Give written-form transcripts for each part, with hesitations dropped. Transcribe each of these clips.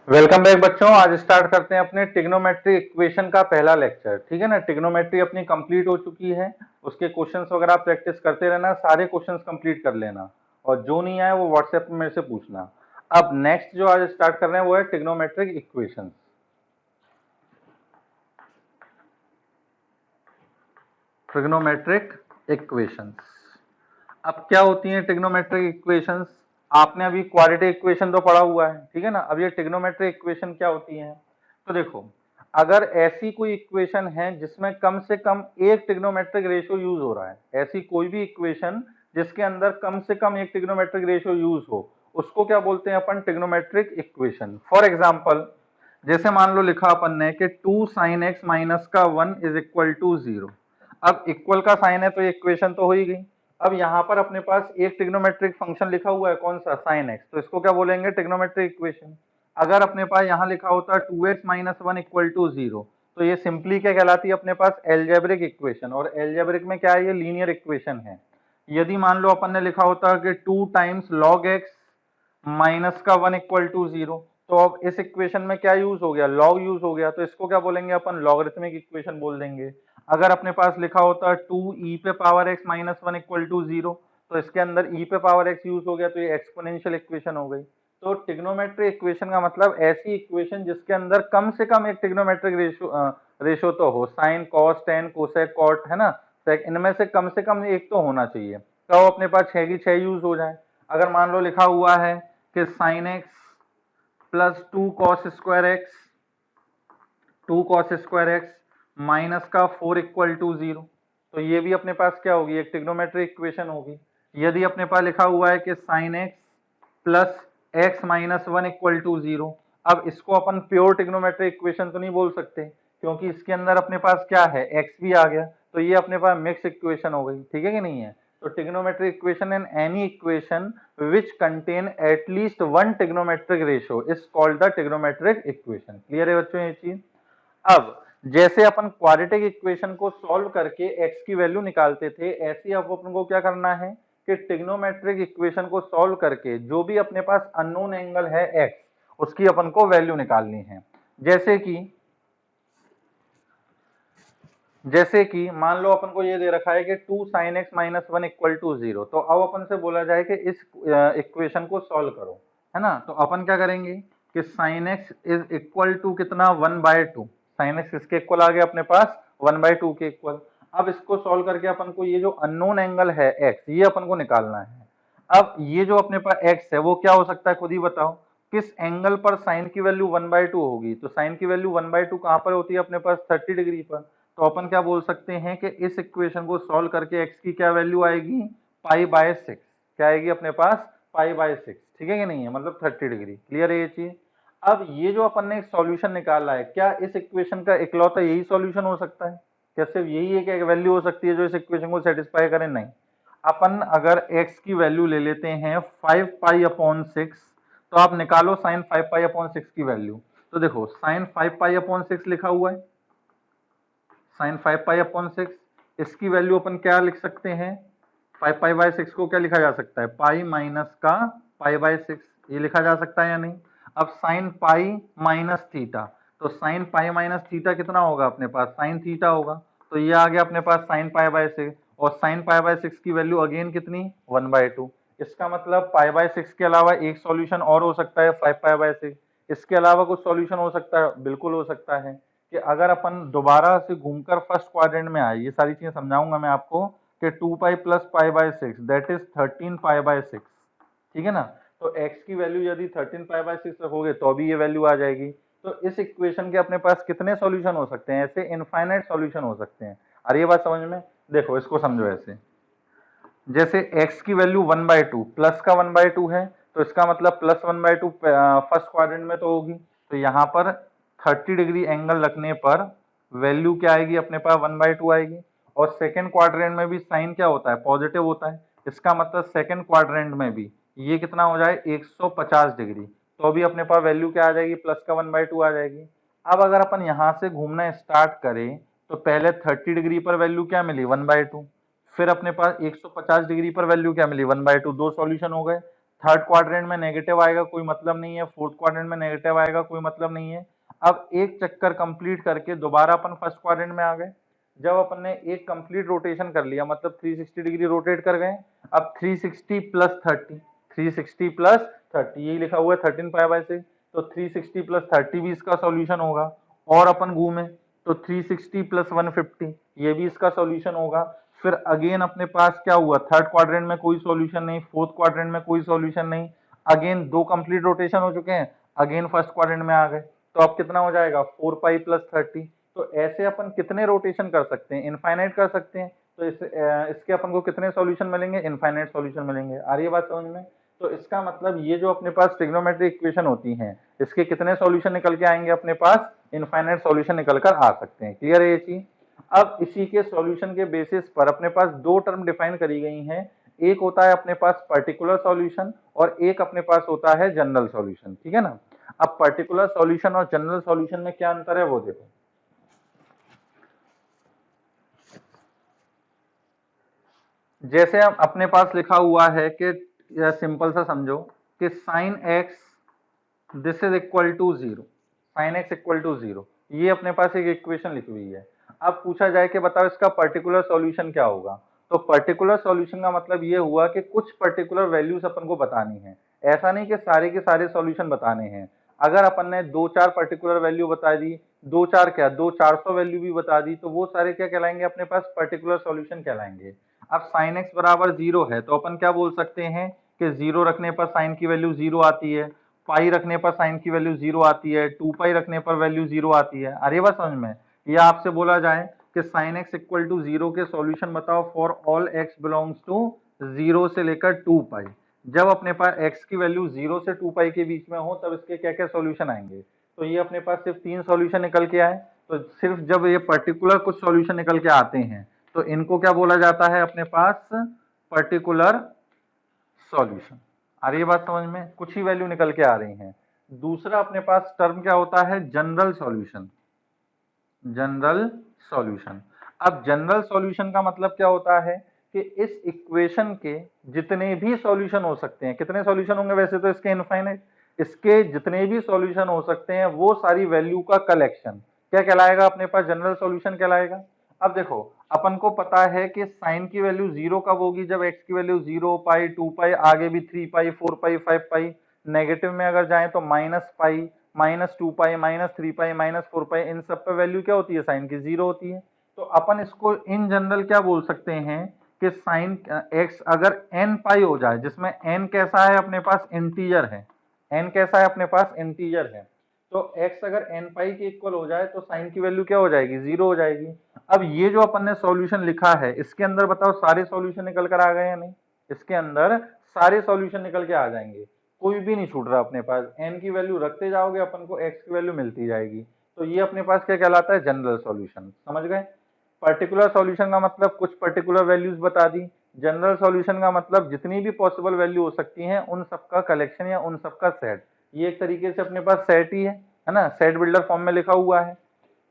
Welcome back बच्चों। आज start करते हैं अपने ट्रिग्नोमेट्री इक्वेशन का पहला लेक्चर। ठीक है ना, ट्रिग्नोमेट्री अपनी कंप्लीट हो चुकी है। उसके क्वेश्चंस वगैरह प्रैक्टिस करते रहना, सारे क्वेश्चंस कंप्लीट कर लेना और जो नहीं आए वो व्हाट्सएप में मेरे से पूछना। अब नेक्स्ट जो आज स्टार्ट कर रहे हैं वो है ट्रिग्नोमेट्रिक इक्वेशन। ट्रिग्नोमेट्रिक इक्वेशंस अब क्या होती हैं ट्रिग्नोमेट्रिक इक्वेशंस? आपने अभी क्वाड्रेटिक इक्वेशन तो पढ़ा हुआ है, ठीक है ना। अब ये ट्रिग्नोमेट्रिक इक्वेशन क्या होती है? तो देखो, अगर ऐसी कोई इक्वेशन है जिसमें कम से कम एक ट्रिग्नोमेट्रिक रेशियो यूज हो रहा है, ऐसी कोई भी इक्वेशन जिसके अंदर कम से कम एक ट्रिग्नोमेट्रिक रेशियो यूज हो, उसको क्या बोलते हैं अपन? Trigonometric equation. फॉर एग्जाम्पल, जैसे मान लो लिखा अपन ने कि 2 sin x माइनस का 1 इज इक्वल टू 0। अब इक्वल का साइन है तो इक्वेशन तो हो ही गई। अब यहाँ पर अपने पास एक ट्रिग्नोमेट्रिक फंक्शन लिखा हुआ है, कौन सा? साइन एक्स, तो इसको क्या बोलेंगे? Trigonometric equation. अगर अपने पास यहाँ लिखा होता 2x माइनस 1 इक्वल टू 0, तो ये सिंपली क्या कहलाती है अपने पास? Algebraic equation. और एल्जेब्रिक में क्या है? ये लीनियर इक्वेशन है। यदि मान लो अपन ने लिखा होता कि 2 टाइम्स लॉग एक्स माइनस का 1 इक्वल टू 0, तो अब इस इक्वेशन में क्या यूज हो गया? लॉग यूज हो गया, तो इसको क्या बोलेंगे अपन? लॉगरिथमिक इक्वेशन बोल देंगे। अगर अपने पास लिखा होता 2 ई पे power x minus 1 equal to 0, तो इसके अंदर ई पे पावर एक्स यूज हो गया, तो ये एक्सपोनेंशियल इक्वेशन हो गई। तो ट्रिग्नोमेट्रिक इक्वेशन का मतलब ऐसी इक्वेशन जिसके अंदर कम से कम एक ट्रिग्नोमेट्रिक रेशियो तो हो, sine cos tan cosec cot, है ना। इनमें से कम एक तो होना चाहिए, तो अपने पास 6 की 6 यूज हो जाए। अगर मान लो लिखा हुआ है कि sine x plus 2 cos square x minus का 4 इक्वल टू 0, तो ये भी अपने पास क्या होगी? एक ट्रिग्नोमेट्रिक इक्वेशन होगी। यदि अपने पास लिखा हुआ है कि sine x plus x minus 1 equal to 0, अब इसको अपन प्योर ट्रिग्नोमेट्रिक इक्वेशन तो नहीं बोल सकते, क्योंकि इसके अंदर अपने पास क्या है? एक्स भी आ गया, तो ये अपने पास मिक्स इक्वेशन हो गई। ठीक है कि नहीं है? तो trigonometric equation and any equation which contain at least one trigonometric ratio is called the trigonometric equation। Clear है बच्चों ये चीज? अब जैसे अपन क्वाड्रेटिक इक्वेशन को सॉल्व करके x की वैल्यू निकालते थे, ऐसे ही अब अपन को क्या करना है कि ट्रिग्नोमेट्रिक इक्वेशन को सॉल्व करके जो भी अपने पास अननोन एंगल है x, उसकी अपन को वैल्यू निकालनी है। जैसे कि मान लो अपन को ये दे रखा है कि 2 sin x minus 1 equal to 0, तो अब अपन से बोला जाए कि इस इक्वेशन को सॉल्व करो, है ना। तो अपन क्या करेंगे कि sin x is equal to कितना? 1/2। sin x किसके इक्वल आ गया अपने पास? 1/2 के इक्वल। अब इसको सॉल्व करके अपन को ये जो अननोन एंगल है x, ये अपन को निकालना है। अब ये जो अपने पास x है वो क्या हो सकता है? खुद ही बताओ, किस एंगल पर साइन की वैल्यू 1/2 होगी? तो साइन की वैल्यू 1/2 कहां पर होती है अपने पास? 30 डिग्री पर। तो अपन क्या बोल सकते हैं कि इस इक्वेशन को सॉल्व करके x की क्या वैल्यू आएगी? π/6। क्या आएगी अपने पास? π/6। ठीक है कि नहीं है? मतलब 30 डिग्री। क्लियर है ये चीज? अब ये जो अपन ने एक सॉल्यूशन निकाला है, क्या इस इक्वेशन का इकलौता यही सॉल्यूशन हो सकता है? क्या सिर्फ यही एक वैल्यू हो सकती है जो इस इक्वेशन को सेटिस्फाई करे? नहीं। अपन अगर x की वैल्यू ले लेते हैं 5π/6, तो आप निकालो साइन 5π/6 की वैल्यू। तो देखो, साइन 5π/6 लिखा हुआ है, साइन 5π/6, इसकी वैल्यू अपन क्या लिख सकते हैं? 5π/6 को क्या लिखा जा सकता है? पाई माइनस का π/6, ये लिखा जा सकता है या नहीं? अब साइन पाई माइनस थीटा, तो साइन पाई माइनस थीटा कितना होगा अपने पास? साइन थीटा होगा, तो ये आ गया अपने पास साइन π/6। और साइन π/6 की वैल्यू अगेन कितनी? 1/2। इसका मतलब π/6 के अलावा एक सॉल्यूशन और हो सकता है 5π/6। इसके अलावा कुछ सॉल्यूशन हो सकता है? बिल्कुल हो सकता है कि अगर अपन दोबारा से घूमकर फर्स्ट क्वाड्रेंट में आए, ये सारी चीजें समझाऊंगा मैं आपको, कि 2π प्लस π/6 दैट इज 13π/6। ठीक है ना। तो x की वैल्यू यदि 13π/6 रखोगे तो भी ये वैल्यू आ जाएगी। तो इस इक्वेशन के अपने पास कितने सॉल्यूशन हो सकते हैं? ऐसे इनफाइनाइट सॉल्यूशन हो सकते हैं। अरे ये बात समझ में? देखो इसको समझो ऐसे, जैसे x की वैल्यू 1/2, प्लस का 1/2 है, तो इसका मतलब प्लस 1/2 फर्स्ट क्वाड्रेंट में तो होगी, तो यहाँ पर 30 डिग्री एंगल रखने पर वैल्यू क्या आएगी अपने पास? 1/2 आएगी। और सेकेंड क्वाड्रेंट में भी साइन क्या होता है? पॉजिटिव होता है। इसका मतलब सेकेंड क्वाड्रेंट में भी ये कितना हो जाए? 150 डिग्री, तो अभी अपने पास वैल्यू क्या आ जाएगी? प्लस का 1/2 आ जाएगी। अब अगर अपन यहाँ से घूमना स्टार्ट करें, तो पहले 30 डिग्री पर वैल्यू क्या मिली? 1/2। फिर अपने पास 150 डिग्री पर वैल्यू क्या मिली? 1/2। दो सॉल्यूशन हो गए। थर्ड क्वाड्रेंट में नेगेटिव आएगा कोई मतलब नहीं है, फोर्थ क्वाड्रेंट में नेगेटिव आएगा कोई मतलब नहीं है। अब एक चक्कर कंप्लीट करके दोबारा अपन फर्स्ट क्वाड्रेंट में आ गए। जब अपन ने एक कंप्लीट रोटेशन कर लिया मतलब 360 डिग्री रोटेट कर गए। अब 360 प्लस 30, 360 प्लस 30 यही लिखा हुआ है 13 पाई/6, तो 360 प्लस 30 भी इसका सॉल्यूशन होगा। और अपन घूमे तो 360 प्लस 150 ये भी इसका सॉल्यूशन होगा। फिर अगेन अपने पास क्या हुआ, थर्ड क्वाड्रेंट में कोई सॉल्यूशन नहीं, फोर्थ क्वाड्रेंट में कोई सॉल्यूशन नहीं। अगेन दो कंप्लीट रोटेशन हो चुके हैं, अगेन फर्स्ट क्वाड्रेंट में आ गए, तो अब कितना हो जाएगा 4 पाई प्लस 30। तो ऐसे अपन कितने रोटेशन कर सकते हैं, इनफाइनाइट कर सकते हैं। तो इसके अपन को कितने सॉल्यूशन मिलेंगे, इनफाइनाइट सॉल्यूशन मिलेंगे। आ रही है बात समझ में? तो इसका मतलब ये जो अपने पास ट्रिग्नोमेट्रिक इक्वेशन होती हैं, इसके कितने सॉल्यूशन निकल के आएंगे अपने पास, इनफाइनाइट सॉल्यूशन निकल कर आ सकते हैं। क्लियर है ये चीज? अब इसी के सॉल्यूशन के बेसिस पर अपने पास दो टर्म डिफाइन करी गई हैं। एक होता है अपने पास पर्टिकुलर सॉल्यूशन और एक अपने पास होता है जनरल सॉल्यूशन। ठीक है ना? अब पर्टिकुलर सॉल्यूशन और जनरल सॉल्यूशन में क्या अंतर है वो देखो। जैसे अब अपने पास लिखा हुआ है कि सिंपल सा समझो कि sine x this is equal to 0, sine x equal to 0, ये अपने पास एक इक्वेशन लिखी हुई है। अब पूछा जाए कि बताओ इसका पर्टिकुलर सॉल्यूशन क्या होगा, तो पर्टिकुलर सॉल्यूशन का मतलब ये हुआ कि कुछ पर्टिकुलर वैल्यूज अपन को बतानी है। ऐसा नहीं कि सारे के सारे सॉल्यूशन बताने हैं। अगर अपन ने दो चार पर्टिकुलर वैल्यू बता दी, दो चार क्या, दो 400 वैल्यू भी बता दी, तो वो सारे क्या कहलाएंगे अपने पास, पर्टिकुलर सॉल्यूशन कहलाएंगे। अब साइन एक्स बराबर 0 है तो अपन क्या बोल सकते हैं कि 0 रखने पर साइन की वैल्यू 0 आती है, पाई रखने पर साइन की वैल्यू 0 आती है, 2 पाई रखने पर वैल्यू 0 आती है। अरे बात समझ में? या आपसे बोला जाए कि साइन एक्स इक्वल टू 0 के सॉल्यूशन बताओ for all x belongs to 0 से लेकर 2 पाई। जब अपने पास x की वैल्यू 0 से 2 पाई के बीच में हो तब इसके क्या क्या सॉल्यूशन आएंगे। तो ये अपने पास सिर्फ 3 सॉल्यूशन निकल के आए। तो सिर्फ जब ये पर्टिकुलर कुछ सॉल्यूशन निकल के आते हैं तो इनको क्या बोला जाता है अपने पास, पर्टिकुलर सॉल्यूशन। आ रही है बात समझ में? कुछ ही वैल्यू निकल के आ रही हैं। दूसरा अपने पास टर्म क्या होता है, जनरल सॉल्यूशन। General solution. अब जनरल सॉल्यूशन का मतलब क्या होता है कि इस इक्वेशन के जितने भी सॉल्यूशन हो सकते हैं, कितने सॉल्यूशन होंगे वैसे तो इसके इनफाइनाइट, इसके जितने भी सॉल्यूशन हो सकते हैं वो सारी वैल्यू का कलेक्शन क्या कहलाएगा अपने पास, जनरल सॉल्यूशन कहलाएगा। अब देखो अपन को पता है कि साइन की वैल्यू 0 कब होगी, जब x की वैल्यू 0 पाई 2 पाई आगे भी 3 पाई 4 पाई 5 पाई, नेगेटिव में अगर जाए तो minus pi minus 2 pi minus 3 pi minus 4 पाई, इन सब पे वैल्यू क्या होती है, साइन की 0 होती है। तो अपन इसको इन जनरल क्या बोल सकते हैं कि साइन x अगर n पाई हो जाए, जिसमें n कैसा है अपने पास, इंटीजर है, n कैसा है अपने पास, इंटीजर है, तो x अगर n पाई के इक्वल हो जाए तो साइन की वैल्यू क्या हो जाएगी, 0 हो जाएगी। अब ये जो अपन ने सॉल्यूशन लिखा है इसके अंदर बताओ सारे सॉल्यूशन निकल कर आ गए या नहीं, इसके अंदर सारे सॉल्यूशन निकल के आ जाएंगे, कोई भी नहीं छूट रहा अपने पास। n की वैल्यू रखते जाओगे अपन को x की वैल्यू मिलती जाएगी। तो ये अपने पास क्या कहलाता है, जनरल सॉल्यूशन। समझ गए? पर्टिकुलर सॉल्यूशन का मतलब कुछ पर्टिकुलर वैल्यूज बता दी, जनरल सॉल्यूशन का मतलब जितनी भी पॉसिबल वैल्यू हो सकती हैं उन सबका कलेक्शन या उन सबका सेट। ये एक तरीके से अपने पास सेट ही है ना, सेट बिल्डर फॉर्म में लिखा हुआ है।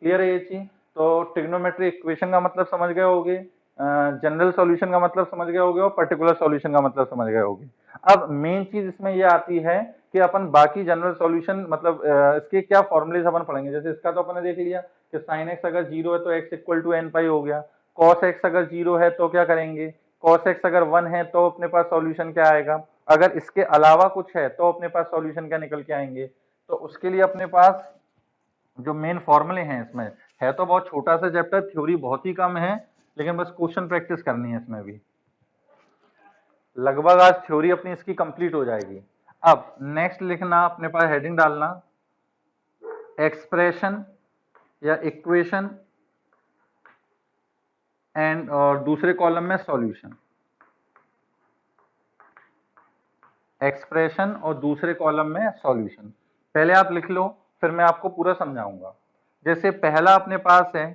क्लियर है ये चीज? तो ट्रिग्नोमेट्रिक इक्वेशन का मतलब समझ गए होगे, जनरल सॉल्यूशन का मतलब समझ गए होगे और पर्टिकुलर सॉल्यूशन का मतलब समझ गए होगे। अब मेन चीज इसमें ये आती है कि अपन बाकी जनरल सॉल्यूशन मतलब इसके क्या फॉर्मुलेज अपन पढ़ेंगे। जैसे इसका तो अपन ने देख लिया कि साइन एक्स अगर 0 है तो x इक्वल टू एन पाई हो गया, कॉस एक्स अगर 0 है तो क्या करेंगे, कॉस एक्स अगर 1 है तो अपने पास सॉल्यूशन क्या आएगा, अगर इसके अलावा कुछ है तो अपने पास सॉल्यूशन क्या निकल के आएंगे। तो उसके लिए अपने पास जो मेन फॉर्मूले हैं, इसमें है तो बहुत छोटा सा चैप्टर, थ्योरी बहुत ही कम है, लेकिन बस क्वेश्चन प्रैक्टिस करनी है इसमें भी। लगभग आज थ्योरी अपनी इसकी कंप्लीट हो जाएगी। अब नेक्स्ट लिखना अपने पास हेडिंग डालना एक्सप्रेशन या इक्वेशन एंड और दूसरे कॉलम में सॉल्यूशन, एक्सप्रेशन और दूसरे कॉलम में सॉल्यूशन। पहले आप लिख लो फिर मैं आपको पूरा समझाऊंगा। जैसे पहला अपने पास है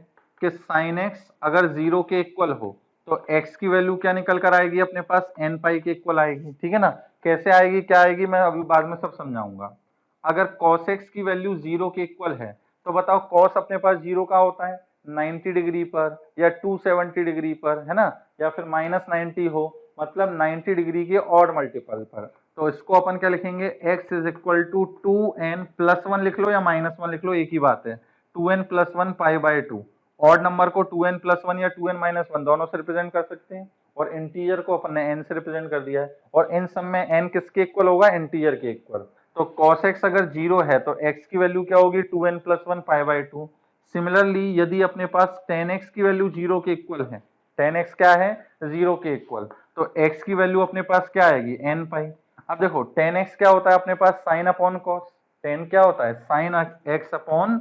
कि साइन एक्स अगर 0 के इक्वल हो तो x की वैल्यू क्या निकल कर आएगी अपने पास, n पाई के इक्वल आएगी। ठीक है ना? कैसे आएगी क्या आएगी मैं अभी बाद में सब समझाऊंगा। अगर cos x की वैल्यू 0 के इक्वल है तो बताओ cos अपने पास 0 का होता है 90 डिग्री पर या 270 डिग्री पर, है ना, या फिर -90 हो मतलब 90 डिग्री के ऑड मल्टीपल पर। तो इसको अपन क्या लिखेंगे, x is equal to 2n plus 1 लिख लो या माइनस 1 लिख लो, एक ही बात है, 2n plus 1 pi by 2। Odd number को 2n प्लस 1 या 2n माइनस 1 दोनों से रिप्रेजेंट कर सकते हैं, और इंटीजर को अपन ने n से रिप्रेजेंट कर दिया है, और इन सब में n किसके इक्वल होगा, इंटीजर के इक्वल। तो cos x अगर 0 है तो x की वैल्यू क्या होगी, 2n plus 1 pi by 2। Similarly यदि अपने पास tan x की वैल्यू 0 के इक्वल है, tan x क्या है, 0 के इक्वल, तो x की वैल्यू अपने पास क्या आएगी, n पाई। अब देखो tan x क्या होता है अपने पास, साइन अपॉन कॉस, tan क्या होता है, sine x upon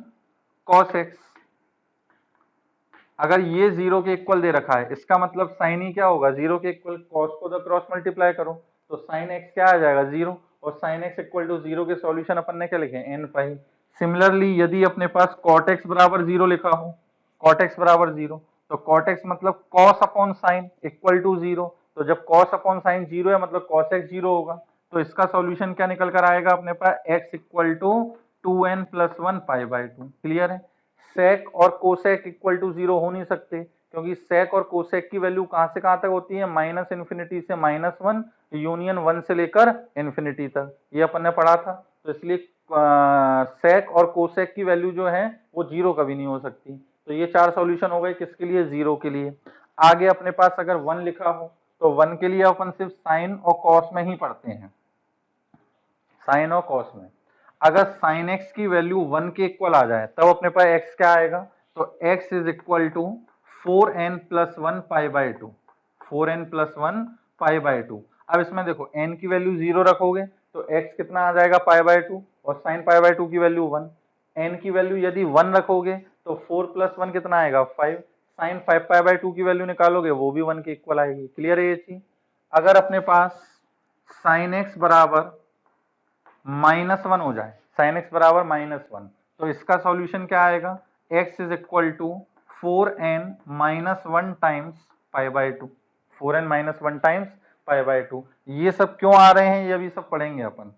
cos x। अगर ये 0 के इक्वल दे रखा है, इसका मतलब साइन ही क्या होगा, 0 के इक्वल, कॉस को तो क्रॉस मल्टीप्लाई करो, तो साइन x क्या आ जाएगा, 0, और साइन x इक्वल टू 0 के सॉल्यूशन अपन ने क्या लिखे, n पाई। सिमिलरली यदि अपने पास cot x बराबर 0 लिखा हो, cot x बराबर 0, तो cot x मतलब cos upon sine equal to 0, तो जब cos अपॉन साइन 0 है मतलब cos x 0 होगा, तो इसका सॉल्यूशन क्या निकल कर आएगा अपने पास, x equal to 2n plus 1 pi by 2। Clear है। सेक और कोसेक इक्वल टू 0 हो नहीं सकते, क्योंकि सेक और कोसेक की वैल्यू कहां से कहां तक होती है, माइनस इन्फिनिटी से -1, यूनियन 1 से लेकर इन्फिनिटी तक, ये अपन ने पढ़ा था। तो इसलिए सेक और कोसेक की वैल्यू जो है वो 0 कभी नहीं हो सकती। तो ये 4 सॉल्यूशन हो गए, किसके लिए, 0 के लिए। आगे अपने पास अगर 1 लिखा हो तो 1 के लिए अपन सिर्फ साइन और कॉस में ही पढ़ते हैं, साइन और कॉस में। अगर साइन एक्स की वैल्यू 1 के इक्वल आ जाए तब अपने पास एक्स क्या आएगा, तो x is equal to 4n plus 1 pi by 2, 4n plus 1 pi by 2। अब इसमें देखो n की वैल्यू 0 रखोगे तो x कितना आ जाएगा, पाई बाय 2, और साइन पाई बाय 2 की वैल्यू 1। n की वैल्यू यदि 1 रखोगे तो 4 प्लस 1 कितना आएगा, 5, साइन 5 पाई बाय 2 की वैल्यू निकालोगे वो भी 1 के इक्वल आएगी। क्लियर है ये चीज। अगर अपने पास साइन एक्स बराबर -1 हो जाए, साइन एक्स बराबर -1, तो इसका सॉल्यूशन क्या आएगा, x is equal to 4n minus 1 times pi by 2, 4n minus 1 times pi by 2। ये सब क्यों आ रहे हैं, ये भी सब पढ़ेंगे अपन।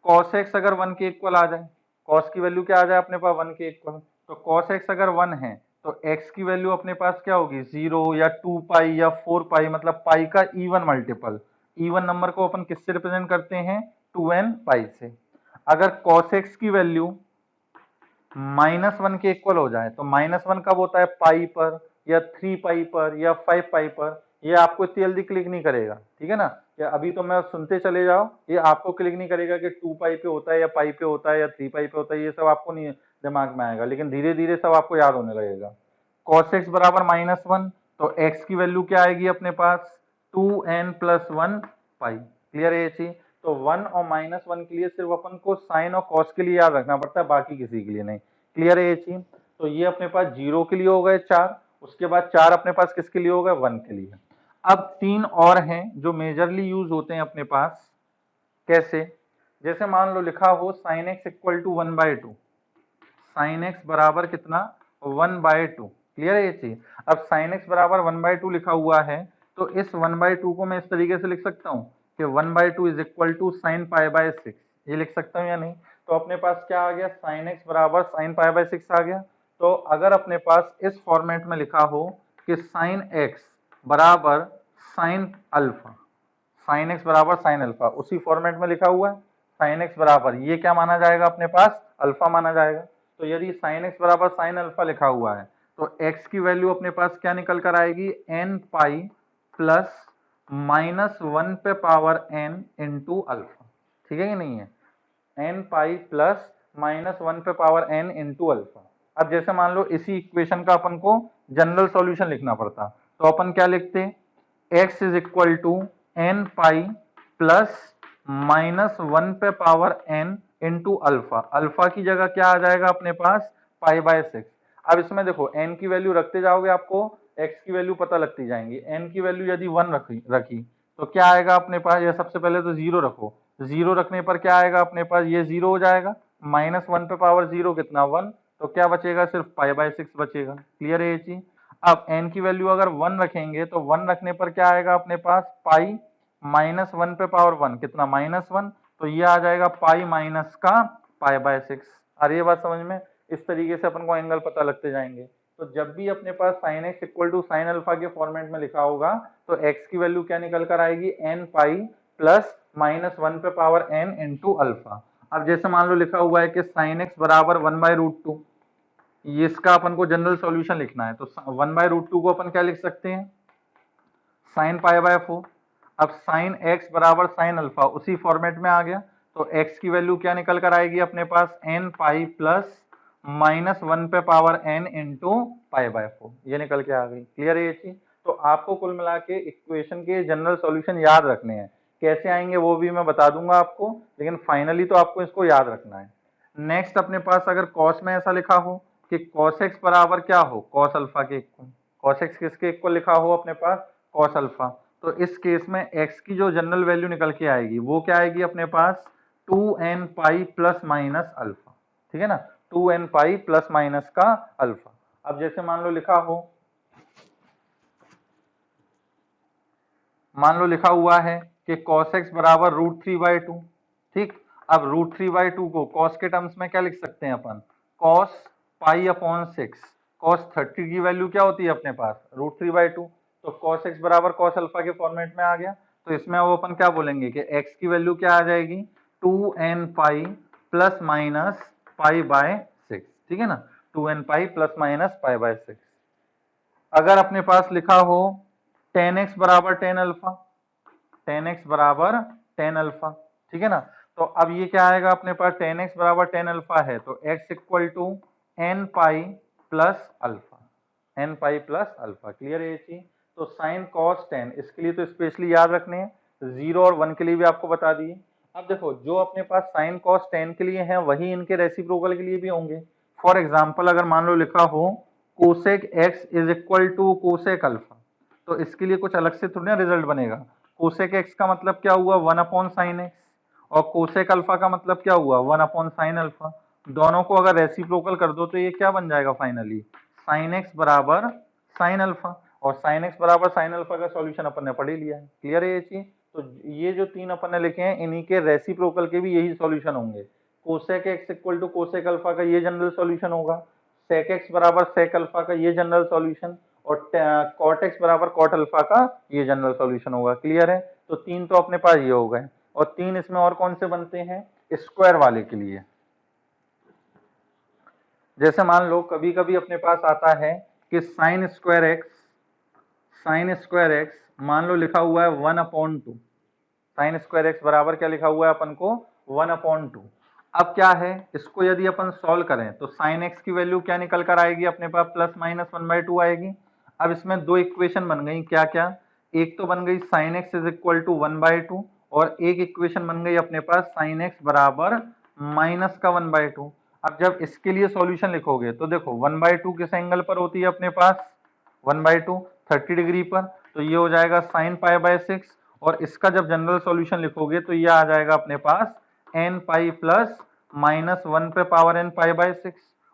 cos x अगर 1 के इक्वल आ जाए, cos की वैल्यू क्या आ जाए अपने पास 1 के इक्वल, तो cos x अगर 1 है तो x की वैल्यू अपने पास क्या होगी, 0 या 2 पाई या 4 पाई, मतलब पाई का इवन मल्टीपल। इवन नंबर को अपन किससे रिप्रेजेंट करते हैं, 2n पाई से। अगर cos x की वैल्यू -1 के इक्वल हो जाए, तो -1 कब होता है, पाई पर या 3 पाई पर या 5 पाई पर, ये आपको इतनी जल्दी क्लिक नहीं करेगा, ठीक है ना। या अभी तो मैं सुनते चले जाओ, ये आपको क्लिक नहीं करेगा कि 2 पाई पे होता है या पाई पे होता है या 3 पाई पे होता है, ये सब आपको नहीं दिमाग में आएगा, लेकिन धीरे धीरे सब आपको याद होने लगेगा। cos x बराबर -1, तो x की वैल्यू क्या आएगी अपने पास, 2n प्लस 1 पाई। क्लियर है ये चीज। तो 1 और -1 के लिए सिर्फ अपन को साइन और कॉस के लिए याद रखना पड़ता है, बाकी किसी के लिए नहीं। क्लियर है ये चीज। तो ये अपने पास 0 के लिए हो गए 4, उसके बाद 4 अपने पास किसके लिए हो गए, 1 के लिए। अब 3 और हैं जो मेजरली यूज होते हैं अपने पास। कैसे, जैसे मान लो लिखा हो sine x equal to 1/2, sine x बराबर कितना, 1/2। क्लियर है ये चीज। अब साइन एक्स बराबर 1/2 लिखा हुआ है, तो इस 1/2 को मैं इस तरीके से लिख सकता हूँ कि 1/2 is equal to sine pi by 6, ये लिख सकता हूँ या नहीं। तो अपने पास क्या आ गया, साइन एक्स बराबर साइन पाई बाय 6 आ गया। तो अगर अपने पास इस फॉर्मेट में लिखा हो कि साइन एक्स बराबर साइन अल्फा, साइन एक्स बराबर साइन अल्फा, उसी फॉर्मेट में लिखा हुआ है, साइन एक्स बराबर ये क्या माना जाएगा अपने पास, अल्फा माना जाएगा। तो यदि साइन एक्स बराबर साइन अल्फा लिखा हुआ है तो एक्स की वैल्यू अपने पास क्या निकल कर आएगी, एन पाई प्लस -1 पे पावर एन इंटू अल्फा। ठीक है कि नहीं है, एन पाई प्लस -1 पे पावर एन इंटू अल्फा। अब जैसे मान लो इसी इक्वेशन का अपन को जनरल सॉल्यूशन लिखना पड़ता, तो अपन क्या लिखते, x is equal to n pi plus -1 पे power n into alpha. Alpha की जगह क्या आ जाएगा अपने पास, पाई बाय 6। अब इसमें देखो n की वैल्यू रखते जाओगे आपको x की वैल्यू पता लगती जाएंगी। n की वैल्यू यदि 1 रखी तो क्या आएगा अपने पास, ये सबसे पहले तो 0 रखो, 0 रखने पर क्या आएगा अपने पास, ये 0 हो जाएगा, -1 पे पावर 0 कितना, 1, तो क्या बचेगा, सिर्फ पाई बाय 6 बचेगा। क्लियर है ये चीज। अब n की वैल्यू अगर 1 रखेंगे तो 1 रखने पर क्या आएगा अपने पास, पाई -1 पे पावर 1 कितना, -1, तो ये आ जाएगा पाई माइनस का पाई बाय 6। अरे ये बात समझ में, इस तरीके से अपन को एंगल पता लगते जाएंगे। तो जब भी अपने पास sine x equal to sine alpha के फॉर्मेट में लिखा होगा तो x की वैल्यू क्या निकल कर आएगी, n पाई प्लस माइनस 1 पे पावर n इंटू अल्फा। अब जैसे मान लो लिखा हुआ है कि साइन एक्स बराबर 1/√2, ये इसका अपन को जनरल सॉल्यूशन लिखना है, तो 1/√2 को अपन क्या लिख सकते हैं, साइन पाई बाय 4। अब साइन एक्स बराबर साइन अल्फा उसी फॉर्मेट में आ गया, तो एक्स की वैल्यू क्या निकल कर आएगी अपने पास, एन पाई प्लस माइनस 1 पे power n into pi by 4, ये निकल के आ गई। क्लियर है ये चीज? तो आपको कुल मिला के इक्वेशन के जनरल सॉल्यूशन याद रखने हैं, कैसे आएंगे वो भी मैं बता दूंगा आपको, लेकिन फाइनली तो आपको इसको याद रखना है। नेक्स्ट अपने पास अगर कॉस में ऐसा लिखा हो कि कॉस एक्स बराबर क्या हो, कॉस अल्फा के इक्वल, कॉस एक्स किसके इक्वल लिखा हो अपने पास, कॉस अल्फा, तो इस केस में एक्स की जो जनरल वैल्यू निकल के आएगी वो क्या आएगी अपने पास, 2n pi plus minus alpha. ठीक है ना, 2n पाई प्लस माइनस का अल्फा। अब जैसे मान लो लिखा हो, मान लो लिखा हुआ है कि cos x बराबर √3/2। ठीक, अब √3/2 को cos के टर्म्स में क्या लिख सकते हैं अपन, cos पाई अपॉन 6। cos 30 की वैल्यू क्या होती है अपने पास, √3/2, तो cos x बराबर cos अल्फा के फॉर्मेट में आ गया। तो इसमें वो अपन क्या बोलेंगे कि x की वैल्यू क्या आ जाएगी, 2n pi plus minus pi by 6। ठीक है ना, 2n pi plus minus pi by 6। अगर अपने पास लिखा हो टेन एक्स बराबर टेन अल्फा, टेन एक्स बराबर टेन अल्फा, ठीक है ना, तो अब ये क्या आएगा अपने पास, टेन एक्स बराबर टेन अल्फा है तो x equal to n pi plus alpha, n pi plus alpha. Clear है ये चीज? तो साइन कॉस टेन, इसके लिए तो स्पेशली याद रखने हैं, 0 और 1 के लिए भी आपको बता दिए। अब देखो जो अपने पास साइन कॉस टेन के लिए हैं वही इनके रेसिप्रोकल के लिए भी होंगे। फॉर एग्जाम्पल अगर मान लो लिखा हो cosec x is equal to cosec alpha, तो इसके लिए कुछ अलग से थोड़ी ना रिजल्ट बनेगा। कोसेक एक्स का मतलब क्या हुआ, 1 अपॉन साइन एक्स, और कोसेक अल्फा का मतलब क्या हुआ, 1 अपॉन साइन अल्फा। दोनों को अगर रेसिप्रोकल कर दो तो ये क्या बन जाएगा फाइनली, साइन एक्स बराबर साइन अल्फा, और साइन एक्स बराबर साइन अल्फा का सॉल्यूशन अपन ने पढ़ ही लिया है। क्लियर है ये चीज? तो ये जो तीन अपन ने लिखे हैं इन्हीं के रेसिप्रोकल के भी यही सॉल्यूशन होंगे। Cosec x equal to cosec alpha का ये जनरल सॉल्यूशन होगा, सेक एक्स बराबर सेक अल्फा का ये जनरल सॉल्यूशन, और कॉट एक्स बराबर कॉट अल्फा का ये जनरल सॉल्यूशन होगा। क्लियर है? तो तीन तो अपने पास ये हो गए, और तीन इसमें और कौन से बनते हैं, स्क्वायर वाले के लिए। जैसे मान लो कभी कभी अपने पास आता है कि sine square x, sign square x मान लो लिखा हुआ है 1/2, साइन स्क्वायर एक्स बराबर क्या लिखा हुआ है अपन को, 1/2। अब क्या है, इसको यदि अपन सॉल्व करें तो साइन एक्स की वैल्यू क्या निकल कर आएगी अपने पास, प्लस माइनस 1/2 आएगी। अब इसमें दो इक्वेशन बन गई, क्या क्या, एक तो बन गई sine x is equal to 1/2, और एक इक्वेशन बन गई अपने पास साइन एक्स बराबर माइनस का 1/2। अब जब इसके लिए सॉल्यूशन लिखोगे तो देखो 1/2 किस एंगल पर होती है अपने पास, 1/2 30 डिग्री पर, तो ये हो जाएगा साइन पाई बाय 6, और इसका जब जनरल सॉल्यूशन लिखोगे तो ये आ जाएगा अपने पास एन पाई प्लस माइनस 1 पे पावर एन पाई बाय 6,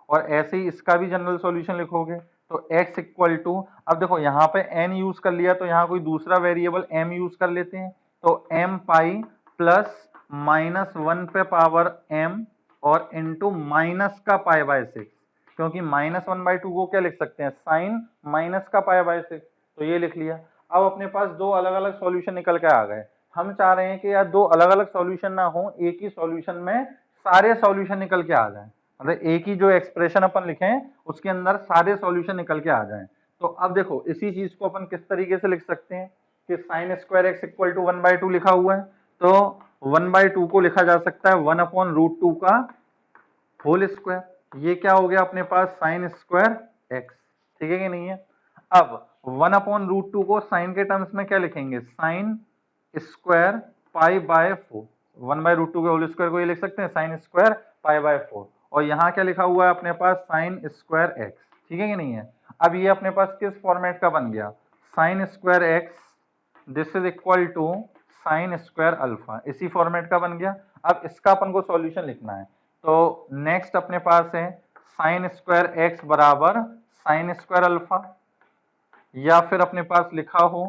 और ऐसे ही इसका भी जनरल सॉल्यूशन लिखोगे तो x इक्वल टू, अब देखो यहाँ पे n यूज कर लिया तो यहाँ कोई दूसरा वेरिएबल m यूज कर लेते हैं, तो m पाई प्लस माइनस 1 पे पावर m और इंटू माइनस का पाई बाय 6, क्योंकि माइनस 1/2 को क्या लिख सकते हैं, साइन माइनस का पाई बाय 6, तो ये लिख लिया। अब अपने पास दो अलग अलग सॉल्यूशन निकल के आ गए। हम चाह रहे हैं कि यार दो अलग अलग सॉल्यूशन ना हो, एक ही सॉल्यूशन में सारे सॉल्यूशन निकल के आ जाएं, मतलब एक ही जो एक्सप्रेशन अपन लिखे हैं उसके अंदर सारे सॉल्यूशन निकल के आ जाएं। तो अब देखो इसी चीज को अपन किस तरीके से लिख सकते हैं कि sine square x equal to 1/2 लिखा हुआ है, तो 1/2 को लिखा जा सकता है 1/√2 का होल स्क्वायर। ये क्या हो गया अपने पास, साइन स्क्वायर एक्स। ठीक है कि नहीं है? अब 1/√2 को साइन के टर्म्स में क्या लिखेंगे, साइन स्क्वायर पाई बाय 4, 1/√2 के होल स्क्वायर को ये लिख सकते हैं साइन स्क्वायर पाई बाय 4, और यहाँ क्या लिखा हुआ है अपने पास, साइन स्क्वायर एक्स। ठीक है कि नहीं है? अब ये अपने पास किस फॉर्मेट का बन गया, sine square x this is equal to sine square alpha, इसी फॉर्मेट का बन गया। अब इसका अपन को सॉल्यूशन लिखना है, तो नेक्स्ट अपने पास है साइन स्क्वायर एक्स बराबर साइन स्क्वायर अल्फा, या फिर अपने पास लिखा हो